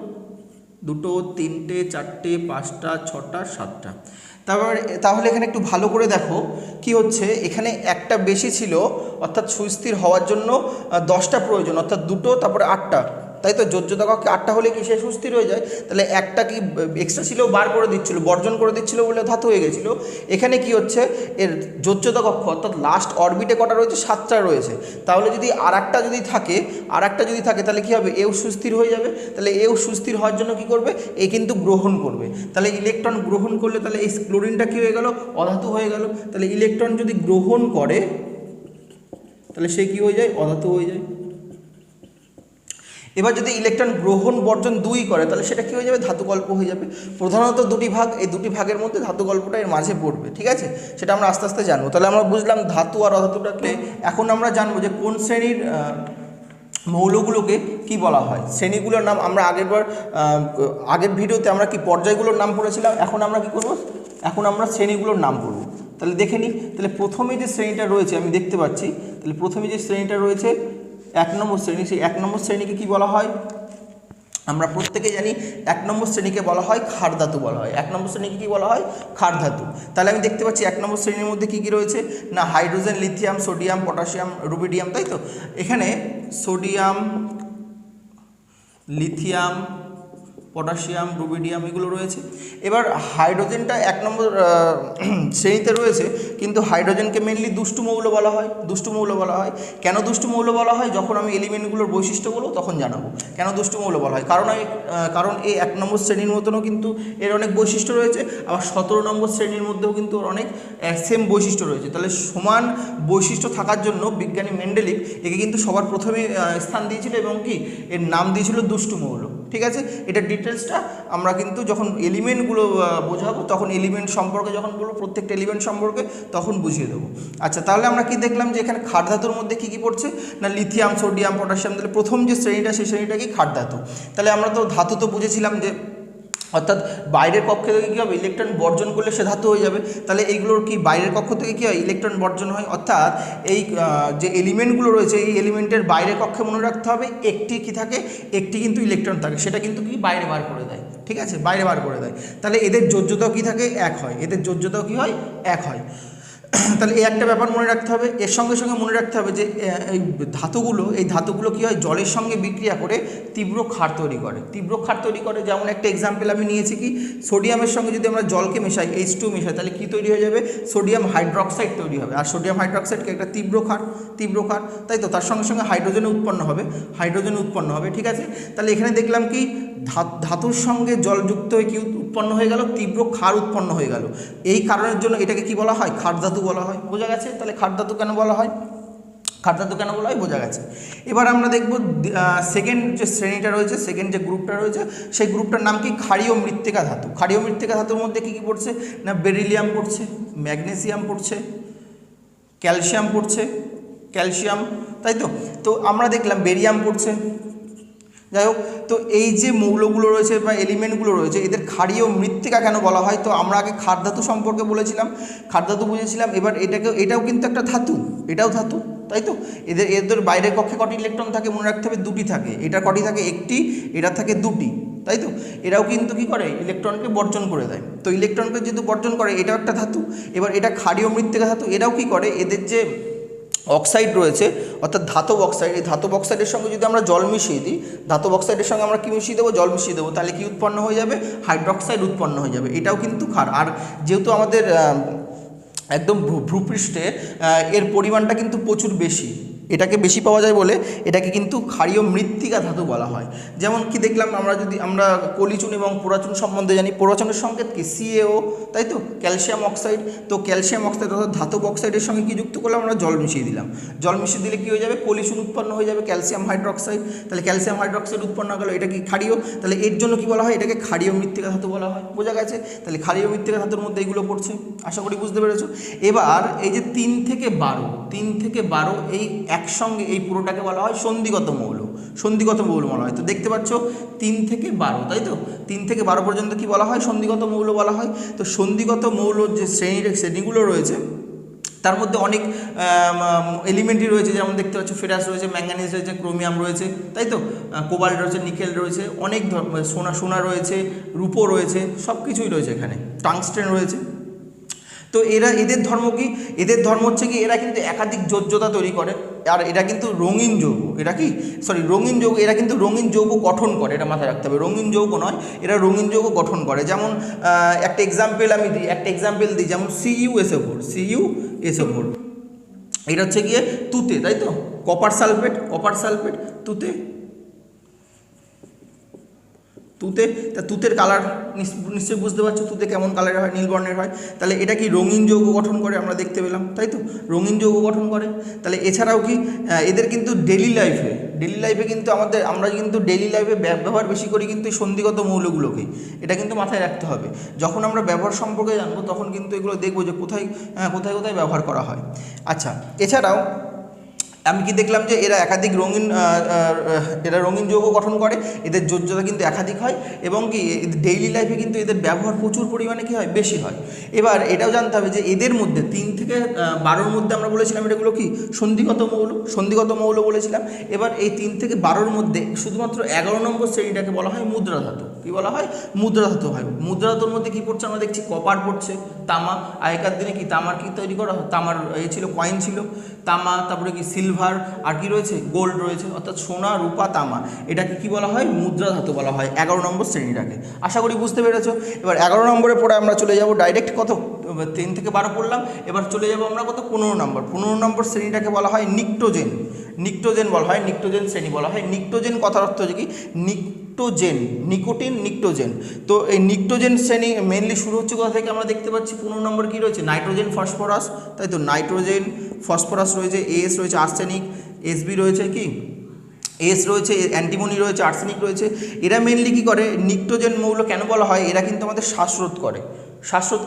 2টো 3টে 4টে 5টা 6টা 7টা। তাহলে এখানে একটু ভালো করে দেখো কি হচ্ছে, এখানে একটা বেশি ছিল অর্থাৎ সুস্থির হওয়ার জন্য 10টা প্রয়োজন, অর্থাৎ 2টো তারপরে 8টা, তাই তো যোজ্যতা কক্ষে 8টা হলে কি সে সুস্থির হয়ে যায়, তাহলে একটা কি এক্সট্রা ছিল বার করে দিচ্ছিল, বর্জন করে দিচ্ছিল বলে ধাতু হয়ে গেছিল। এখানে কি হচ্ছে, এর যোজ্যতা কক্ষ অর্থাৎ লাস্ট অরবিটে কটা রয়েছে 7টা রয়েছে, তাহলে যদি আর একটা যদি থাকে তাহলে কি হবে, এও সুস্থির হয়ে যাবে। তাহলে এও সুস্থির হওয়ার জন্য কি করবে, এ কিন্তু গ্রহণ করবে, তাহলে ইলেকট্রন গ্রহণ করলে তাহলে এই ক্লোরিনটা কি হয়ে গেল, অধাতু হয়ে গেল। তাহলে ইলেকট্রন যদি গ্রহণ করে তাহলে সে কি হয়ে যায়, অধাতু হয়ে যায়। এবার যদি ইলেকট্রন গ্রহণ বর্জন 2 করে তাহলে সেটা কী হয়ে যাবে, ধাতুকল্প হয়ে যাবে। প্রধানত 2টি ভাগ, এই 2টি ভাগের মধ্যে ধাতুকল্পটা এর মাঝে পড়বে, ঠিক আছে, সেটা আমরা আস্তে আস্তে জানবো। তাহলে আমরা বুঝলাম ধাতু আর অধাতুটাকে। এখন আমরা জানবো যে কোন শ্রেণীর মৌলগুলোকে কি বলা হয়। শ্রেণীগুলোর নাম আমরা আগের ভিডিওতে আমরা কি পর্যায়গুলোর নাম পড়েছিলাম, এখন আমরা কি করব, এখন আমরা শ্রেণীগুলোর নাম পড়ব। তাহলে দেখে নিই, তাহলে প্রথমে যে শ্রেণীটা রয়েছে আমি দেখতে পাচ্ছি, তাহলে প্রথমে যে শ্রেণীটা রয়েছে 1 নম্বর শ্রেণী, সেই 1 নম্বর শ্রেণীকে কি বলা হয়, আমরা প্রত্যেকে জানি 1 নম্বর শ্রেণীকে বলা হয় ক্ষার ধাতু বলা হয়। 1 নম্বর শ্রেণীকে কি বলা হয়, ক্ষার ধাতু। তাহলে আমি দেখতে পাচ্ছি 1 নম্বর শ্রেণীর মধ্যে কি কি রয়েছে না, hydrogen, lithium, sodium, potassium, rubidium, তাই তো। এখানে সোডিয়াম, লিথিয়াম, পটাশিয়াম, রুবিডিয়াম এগুলো রয়েছে। এবার হাইড্রোজেনটা 1 নম্বর শ্রেণীতে রয়েছে, কিন্তু হাইড্রোজেনকে মেনলি দুষ্টু মৌল বলা হয়। দুষ্টু মৌল বলা হয় কেন, দুষ্টু মৌল বলা হয় যখন আমি এলিমেন্টগুলোর বৈশিষ্ট্য বলবো তখন জানাবো কেন দুষ্টু মৌল বলা হয়। কারণ এই 1 নম্বর শ্রেণীর মতনও কিন্তু এর অনেক বৈশিষ্ট্য রয়েছে, আবার 17 নম্বর শ্রেণীর মধ্যেও কিন্তু ওর অনেক সেম বৈশিষ্ট্য রয়েছে। তাহলে সমান বৈশিষ্ট্য থাকার জন্য বিজ্ঞানী মেন্ডেলিভ একে কিন্তু সবার প্রথমে স্থান দিয়েছিল এবং কি এর নাম দিয়েছিল দুষ্টু মৌল, ঠিক আছে। এটা ডিটেলসটা আমরা কিন্তু যখন এলিমেন্টগুলো বোঝাবো তখন এলিমেন্ট সম্পর্কে যখন বলবো, প্রত্যেকটা এলিমেন্ট সম্পর্কে তখন বুঝিয়ে দেবো। আচ্ছা, তাহলে আমরা কি দেখলাম যে এখানে ক্ষার ধাতুর মধ্যে কী কী পড়ছে না, লিথিয়াম, সোডিয়াম, পটাশিয়াম। তাহলে প্রথম যে শ্রেণীটা সেই শ্রেণীটা কি ক্ষার ধাতু। তাহলে আমরা তো ধাতু তো বুঝেছিলাম যে অর্থাৎ বাইরের কক্ষ থেকে কী হবে, ইলেকট্রন বর্জন করলে সে ধাতু হয়ে যাবে। তাহলে এইগুলোর কি বাইরের কক্ষ থেকে কী হয়, ইলেকট্রন বর্জন হয়। অর্থাৎ এই যে এলিমেন্টগুলো রয়েছে এই এলিমেন্টের বাইরের কক্ষে মনে রাখতে হবে একটি কি থাকে, একটি কিন্তু ইলেকট্রন থাকে, সেটা কিন্তু কি বাইরে বার করে দেয়, ঠিক আছে, বাইরে বার করে দেয়। তাহলে এদের যোজ্যতাও কী থাকে, 1 হয়, এদের যোজ্যতাও কী হয়, 1 হয়। তাহলে এই একটা ব্যাপার মনে রাখতে হবে। এর সঙ্গে সঙ্গে মনে রাখতে হবে যে এই ধাতুগুলো কী হয়, জলের সঙ্গে বিক্রিয়া করে তীব্র ক্ষার তৈরি করে, তীব্র ক্ষার তৈরি করে। যেমন একটা এক্সাম্পল আমি নিয়েছি কি, সোডিয়ামের সঙ্গে যদি আমরা জলকে মেশাই, H2 মেশাই, তাহলে কী তৈরি হয়ে যাবে, সোডিয়াম হাইড্রক্সাইড তৈরি হবে। আর সোডিয়াম হাইড্রক্সাইডকে একটা তীব্র ক্ষার, তাই তো। তার সঙ্গে সঙ্গে হাইড্রোজেন উৎপন্ন হবে, ঠিক আছে। তাহলে এখানে দেখলাম কি ধাতুর সঙ্গে জল যুক্ত হয়ে কি উৎপন্ন হয়ে গেল, তীব্র ক্ষার উৎপন্ন হয়ে গেল। এই কারণের জন্য এটাকে কি বলা হয়, ক্ষার ধাতু বলা হয়। বোঝা গেছে, তাহলে ক্ষার ধাতু কেন বলা হয়, বোঝা গেছে। এবার আমরা দেখব সেকেন্ড যে শ্রেণীটা রয়েছে, সেকেন্ড যে গ্রুপটা রয়েছে, সেই গ্রুপটার নাম কি, ক্ষারীয় মৃত্তিকা ধাতু। ক্ষারীয় মৃত্তিকা ধাতুর মধ্যে কী কী পড়ছে না, বেরিলিয়াম পড়ছে, ম্যাগনেসিয়াম পড়ছে, ক্যালসিয়াম পড়ছে, তাই তো। তো আমরা দেখলাম বেরিয়াম পড়ছে। যাই হোক, তো এই যে মৌলগুলো রয়েছে বা এলিমেন্টগুলো রয়েছে এদের ক্ষারীয় মৃত্তিকা কেন বলা হয়, তো আমরা আগে ক্ষার ধাতু সম্পর্কে বলেছিলাম, ক্ষার ধাতু বুঝেছিলাম। এবার এটাও কিন্তু একটা ধাতু, এটাও ধাতু, তাই তো। এদের বাইরের কক্ষে কটি ইলেকট্রন থাকে মনে রাখতে হবে, 2টি থাকে। এটা কটি থাকে, 1টি, এটা থাকে 2টি, তাই তো। এরাও কিন্তু কি করে, ইলেকট্রনকে বর্জন করে দেয়। তো ইলেকট্রনকে যেহেতু বর্জন করে, এটাও একটা ধাতু। এবার এটা ক্ষারীয় মৃত্তিকা ধাতু। এরাও কি করে, এদের যে অক্সাইড রয়েছে অর্থাৎ ধাতব অক্সাইড, এই ধাতব অক্সাইডের সঙ্গে যদি আমরা জল মিশিয়ে দিই, ধাতব অক্সাইডের সঙ্গে আমরা কী মিশিয়ে দেবো, জল মিশিয়ে দেবো, তাহলে কি উৎপন্ন হয়ে যাবে, হাইড্রক্সাইড উৎপন্ন হয়ে যাবে। এটাও কিন্তু ক্ষার। আর যেহেতু আমাদের একদম ভূপৃষ্ঠে এর পরিমাণটা কিন্তু প্রচুর বেশি, এটাকে বেশি পাওয়া যায় বলে এটাকে কিন্তু ক্ষারীয় মৃত্তিকা ধাতু বলা হয়। যেমন কি দেখলাম, আমরা কলিচুন এবং পোড়াচুন সম্বন্ধে জানি, পোড়াচুনের সংকেত কি, CaO, তাই তো, ক্যালসিয়াম অক্সাইড। তো ক্যালসিয়াম অক্সাইড অর্থাৎ ধাতব অক্সাইডের সঙ্গে কি যুক্ত করলাম, আমরা জল মিশিয়ে দিলাম। জল মিশিয়ে দিলে কী হয়ে যাবে, কলিচুন উৎপন্ন হয়ে যাবে, ক্যালসিয়াম হাইড্রক্সাইড। তাহলে ক্যালসিয়াম হাইড্রক্সাইড উৎপন্ন হয়ে গেল, এটা কি ক্ষারীয়। তাহলে এর জন্য কি বলা হয়, এটাকে ক্ষারীয় মৃত্তিকা ধাতু বলা হয়। বোঝা গেছে, তাহলে ক্ষারীয় মৃত্তিকা ধাতুর মধ্যে এগুলো পড়ছে, আশা করি বুঝতে পেরেছো। এবার এই যে 3 থেকে 12 এই একসঙ্গে এই পুরোটাকে বলা হয় সন্ধিগত মৌল, সন্ধিগত মৌল বলা হয়। তো দেখতে পাচ্ছ 3 থেকে 12, তাই তো 3 থেকে 12 পর্যন্ত কি বলা হয়, সন্ধিগত মৌল বলা হয়। তো সন্ধিগত মৌলর যে শ্রেণীগুলো রয়েছে তার মধ্যে অনেক এলিমেন্টই রয়েছে, যেমন দেখতে পাচ্ছ ফেরাস রয়েছে, ম্যাঙ্গানিজ রয়েছে, ক্রোমিয়াম রয়েছে, তাই তো কোবাল্ট রয়েছে, নিকেল রয়েছে, অনেক সোনা রয়েছে, রূপো রয়েছে, সব কিছুই রয়েছে এখানে, টাংস্টেন রয়েছে। তো এদের ধর্ম কি, এদের ধর্ম হচ্ছে কি এরা কিন্তু একাধিক যোজ্যতা তৈরি করে, আর এটা কিন্তু রঙিন যৌগ, এটা কি রঙিন যৌগ, এরা কিন্তু রঙিন যৌগ গঠন করে, এটা মাথায় রাখতে হবে, রঙিন যৌগ নয়, এরা রঙিন যৌগ গঠন করে। যেমন একটা এক্সাম্পল দিই, যেমন CuSO4, এটা হচ্ছে গিয়ে তুতে, তাই তো কপার সালফেট তুতে, তা তুতের কালার নিশ্চয়ই বুঝতে পারছো তুতে কেমন কালারের হয়, নীল বর্ণের হয়। তাহলে এটা কি রঙিন যৌগ গঠন করে, আমরা দেখতে পেলাম, তাই তো রঙিন যৌগ গঠন করে। তাহলে এছাড়াও কি এদের কিন্তু ডেলি লাইফে কিন্তু আমরা কিন্তু ডেলি লাইফে ব্যবহার বেশি করি কিন্তু সন্ধিগত মৌলগুলোকেই, এটা কিন্তু মাথায় রাখতে হবে। যখন আমরা ব্যবহার সম্পর্কে জানবো তখন কিন্তু এগুলো দেখবো যে কোথায় ব্যবহার করা হয়। আচ্ছা, এছাড়াও আমি কি দেখলাম যে এরা একাধিক রঙিন যৌগ গঠন করে, এদের যোজ্যতা কিন্তু একাধিক হয়, এবং কি ডেইলি লাইফে কিন্তু এদের ব্যবহার প্রচুর পরিমাণে কী হয়, বেশি হয়। এবার এটাও জানতে হবে যে এদের মধ্যে 3 থেকে 12-র মধ্যে আমরা বলেছিলাম এটাগুলো কি সন্ধিগত মৌল বলেছিলাম। এবার এই 3 থেকে 12-র মধ্যে শুধুমাত্র 11 নম্বর শ্রেণীটাকে বলা হয় মুদ্রা ধাতু। কী বলা হয়, মুদ্রা ধাতু হয়। মুদ্রা ধাতুর মধ্যে কী পড়ছে, আমরা দেখছি কপার পড়ছে, তামা, আগেকার দিনে কি তামার কি তৈরি করা হয়, তামার ছিল, কয়েন ছিল, তামা, তারপরে কি সিলভার, আর কি রয়েছে, গোল্ড রয়েছে, অর্থাৎ সোনা, রূপা, তামা, এটাকে কি বলা হয়, মুদ্রা ধাতু বলা হয় 11 নম্বর শ্রেণীটাকে। আশা করি বুঝতে পেরেছো। এবার 11 নম্বরে পরে আমরা চলে যাব ডাইরেক্ট 3 থেকে 12 পড়লাম, এবার চলে যাব আমরা 15 নম্বর শ্রেণীটাকে বলা হয় নিকটোজেন বলা হয়, নিকটোজেন শ্রেণী বলা হয়। নিকটোজেন কথার অর্থ হচ্ছে কি, নিকোটিন। তো এই নিকটোজেন শ্রেণী মেনলি শুরু হচ্ছে কোথা থেকে, আমরা দেখতে পাচ্ছি 15 নম্বর কি রয়েছে, নাইট্রোজেন, ফসফরাস, তাই তো নাইট্রোজেন, ফসফরাস রয়েছে, এস রয়েছে, আর্সেনিক, এসবি রয়েছে, কি এস রয়েছে, অ্যান্টিমনি রয়েছে, আর্সেনিক রয়েছে। এরা মেনলি কী করে, নিকটোজেন মৌল কেন বলা হয়, এরা কিন্তু আমাদের শ্বাসরোধ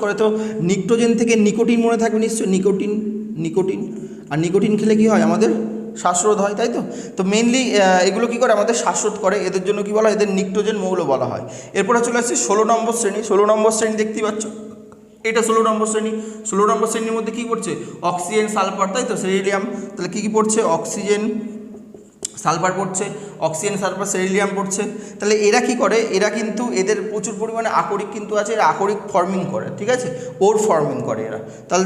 করে। তো নিকটোজেন থেকে নিকোটিন মনে থাকবে নিশ্চয়ই, নিকোটিন, আর নিকোটিন খেলে কি হয়, আমাদের শ্বাসরোধ হয়, তাই তো। তো মেনলি এগুলো কী করে, আমাদের শ্বাসরোধ করে, এদের জন্য কি বলা হয়, এদের নিকটোজেন মৌল বলা হয়। এরপরে চলে আসছে 16 নম্বর শ্রেণী দেখতেই পাচ্ছ, এটা 16 নম্বর শ্রেণীর মধ্যে কী পড়ছে, অক্সিজেন, সালফার, তাই তো সেরিলিয়াম। তাহলে কী পড়ছে, অক্সিজেন, সালফার পড়ছে, অক্সিজেন, সালফার, সেরিলিয়াম পড়ছে। তাহলে এরা কি করে, এরা কিন্তু এদের প্রচুর পরিমাণে আকরিক কিন্তু আছে, এরা আকরিক ফর্মিং করে, ঠিক আছে, ওর ফর্মিং করে এরা। তাহলে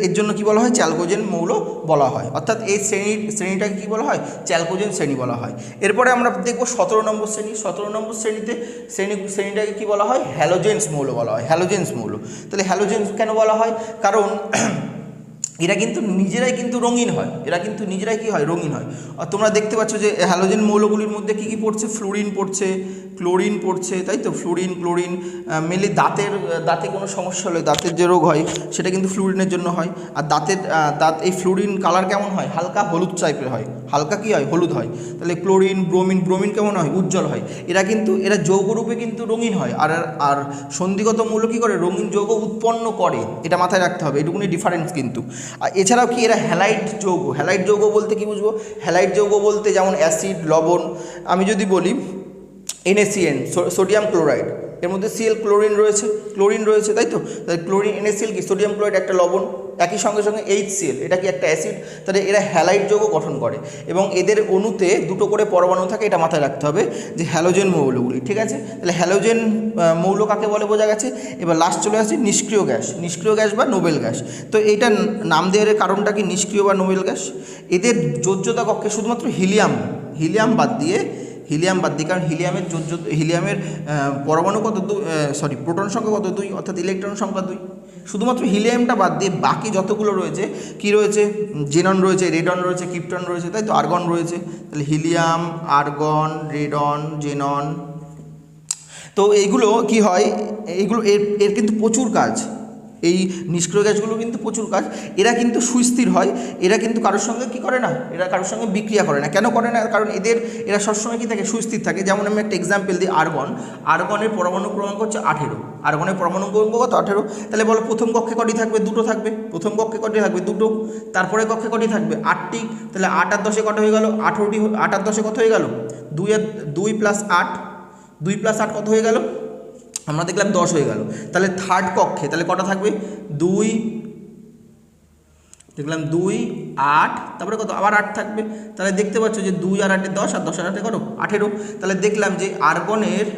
এর জন্য কি বলা হয়, চ্যালকোজেন মৌল বলা হয়, অর্থাৎ এই শ্রেণীটাকে কী বলা হয়, চ্যালকোজেন শ্রেণী বলা হয়। এরপরে আমরা দেখব 17 নম্বর শ্রেণীটাকে কী বলা হয়, হ্যালোজেন্স মৌল বলা হয়, হ্যালোজেন্স মৌল। তাহলে হ্যালোজেন্স কেন বলা হয়, কারণ এরা কিন্তু নিজেরাই কিন্তু রঙিন হয়, রঙিন হয়। আর তোমরা দেখতে পাচ্ছ যে হ্যালোজেন মৌলগুলির মধ্যে কী কী পড়ছে, ফ্লুরিন পড়ছে, ক্লোরিন পড়ছে, তাই তো ক্লোরিন মেনলি দাঁতে কোনো সমস্যা হলে, দাঁতের যে রোগ হয় সেটা কিন্তু ফ্লুরিনের জন্য হয়। আর দাঁত এই ফ্লুরিন কালার কেমন হয়, হালকা হলুদ টাইপের হয়, হালকা কি হয়, হলুদ হয়। তাহলে ক্লোরিন, ব্রোমিন কেমন হয়, উজ্জ্বল হয়। এরা যৌগরূপে কিন্তু রঙিন হয়, আর সন্ধিগত মৌল কী করে, রঙিন যৌগ উৎপন্ন করে, এটা মাথায় রাখতে হবে, এটুকুনি ডিফারেন্স কিন্তু। আর এছাড়াও কি, এরা হ্যালাইড যৌগ বলতে কি বুঝবো, হ্যালাইড যৌগ বলতে যেমন অ্যাসিড, লবণ। আমি যদি বলি NaCN, সোডিয়াম ক্লোরাইড, এর মধ্যে Cl, ক্লোরিন রয়েছে, তাই তো। তাহলে ক্লোরিন, NaCl কি, সোডিয়াম ক্লোরাইড একটা লবণ, একই সঙ্গে HCl, এটা কি একটা অ্যাসিড। তাহলে এরা হ্যালাইড যৌগ গঠন করে, এবং এদের অণুতে 2টো করে পরমাণু থাকে, এটা মাথায় রাখতে হবে যে হ্যালোজেন মৌলগুলি, ঠিক আছে। তাহলে হ্যালোজেন মৌল কাকে বলে বোঝা গেছে। এবার লাস্ট চলে আসছে নিষ্ক্রিয় গ্যাস বা নোবেল গ্যাস। তো এইটা নাম দেওয়ার কারণটা কি, নিষ্ক্রিয় বা নোবেল গ্যাস, এদের যোজ্যতা কক্ষে শুধুমাত্র হিলিয়াম বাদ দিয়ে, কারণ হিলিয়ামের পরমাণু কত, প্রোটন সংখ্যা কত, 2, অর্থাৎ ইলেকট্রন সংখ্যা 2। শুধুমাত্র হিলিয়ামটা বাদ দিয়ে বাকি যতগুলো রয়েছে কি রয়েছে, জেনন রয়েছে, রেডন রয়েছে, ক্রিপ্টন রয়েছে, তাই তো, আর্গন রয়েছে। তাহলে হিলিয়াম, আর্গন, রেডন, জেনন। তো এইগুলো কি হয়, এর কিন্তু প্রচুর কাজ, এই নিষ্ক্রিয় গ্যাসগুলো কিন্তু প্রচুর কাজ। এরা কিন্তু সুস্থির হয়, এরা কিন্তু কারোর সঙ্গে কী করে না, এরা কারোর সঙ্গে বিক্রিয়া করে না। কেন করে না? কারণ এরা সবসময় কী থাকে, সুস্থির থাকে। যেমন আমি একটা এক্সাম্পল দিই, আর্গনের পরমাণু ক্রমাঙ্ক হচ্ছে 18, আর্গনের পরমাণু ক্রমাঙ্ক কত? 18। তাহলে বলো প্রথম কক্ষে কটি থাকবে? দুটো থাকবে। প্রথম কক্ষে কটি থাকবে? দুটো। তারপরে কক্ষে কটি থাকবে? 8টি। তাহলে 8 আর 10 কত হয়ে গেল? 18টি। 8 আর 10 কত হয়ে গেল? 2 প্লাস 8, 2 প্লাস 8 কত হয়ে গেল? আমরা দেখলাম 10 হয়ে গেল। তাহলে থার্ড কক্ষে তাহলে কটা থাকবে? 2, দেখলাম 2, 8, তারপরে কত? আবার 8 থাকবে। তাহলে দেখতে পাচ্ছ যে 2 আর 8 10, আর 10 আর 8 কত? 18। তাহলে দেখলাম যে আর্গনের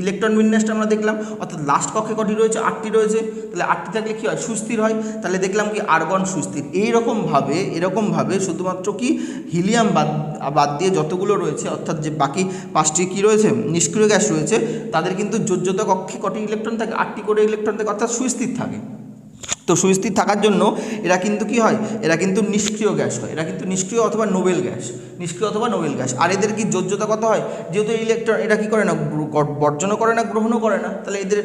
ইলেকট্রন বিন্যাসটা আমরা দেখলাম, অর্থাৎ লাস্ট কক্ষে কটি রয়েছে? 8টি রয়েছে। তাহলে 8টি থাকলে কী হয়? সুস্থির হয়। তাহলে দেখলাম কি আর্গন সুস্থির। এরকমভাবে শুধুমাত্র কি হিলিয়াম বাদ দিয়ে যতগুলো রয়েছে, অর্থাৎ যে বাকি 5টি কী রয়েছে? নিষ্ক্রিয় গ্যাস রয়েছে, তাদের কিন্তু যোজ্যত কক্ষে কটি ইলেকট্রন থাকে? 8টি করে ইলেকট্রন থাকে, অর্থাৎ সুস্থির থাকে। তো সুস্থির থাকার জন্য এরা কিন্তু কী হয়? এরা কিন্তু নিষ্ক্রিয় গ্যাস হয়। এরা কিন্তু নিষ্ক্রিয় অথবা নোবেল গ্যাস। আর এদের কি যোজ্যতা কত হয়? যেহেতু ইলেকট্রন এরা কী করে না, বর্জনও করে না, গ্রহণও করে না, তাহলে এদের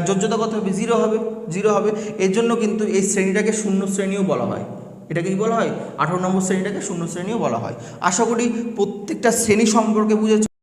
যোজ্যতা কত হবে? 0 হবে। এর জন্য কিন্তু এই শ্রেণীটাকে শূন্য শ্রেণীও বলা হয়। এটাকে কী বলা হয়? 18 নম্বর শ্রেণীটাকে শূন্য শ্রেণীও বলা হয়। আশা করি প্রত্যেকটা শ্রেণী সম্পর্কে বুঝেছ।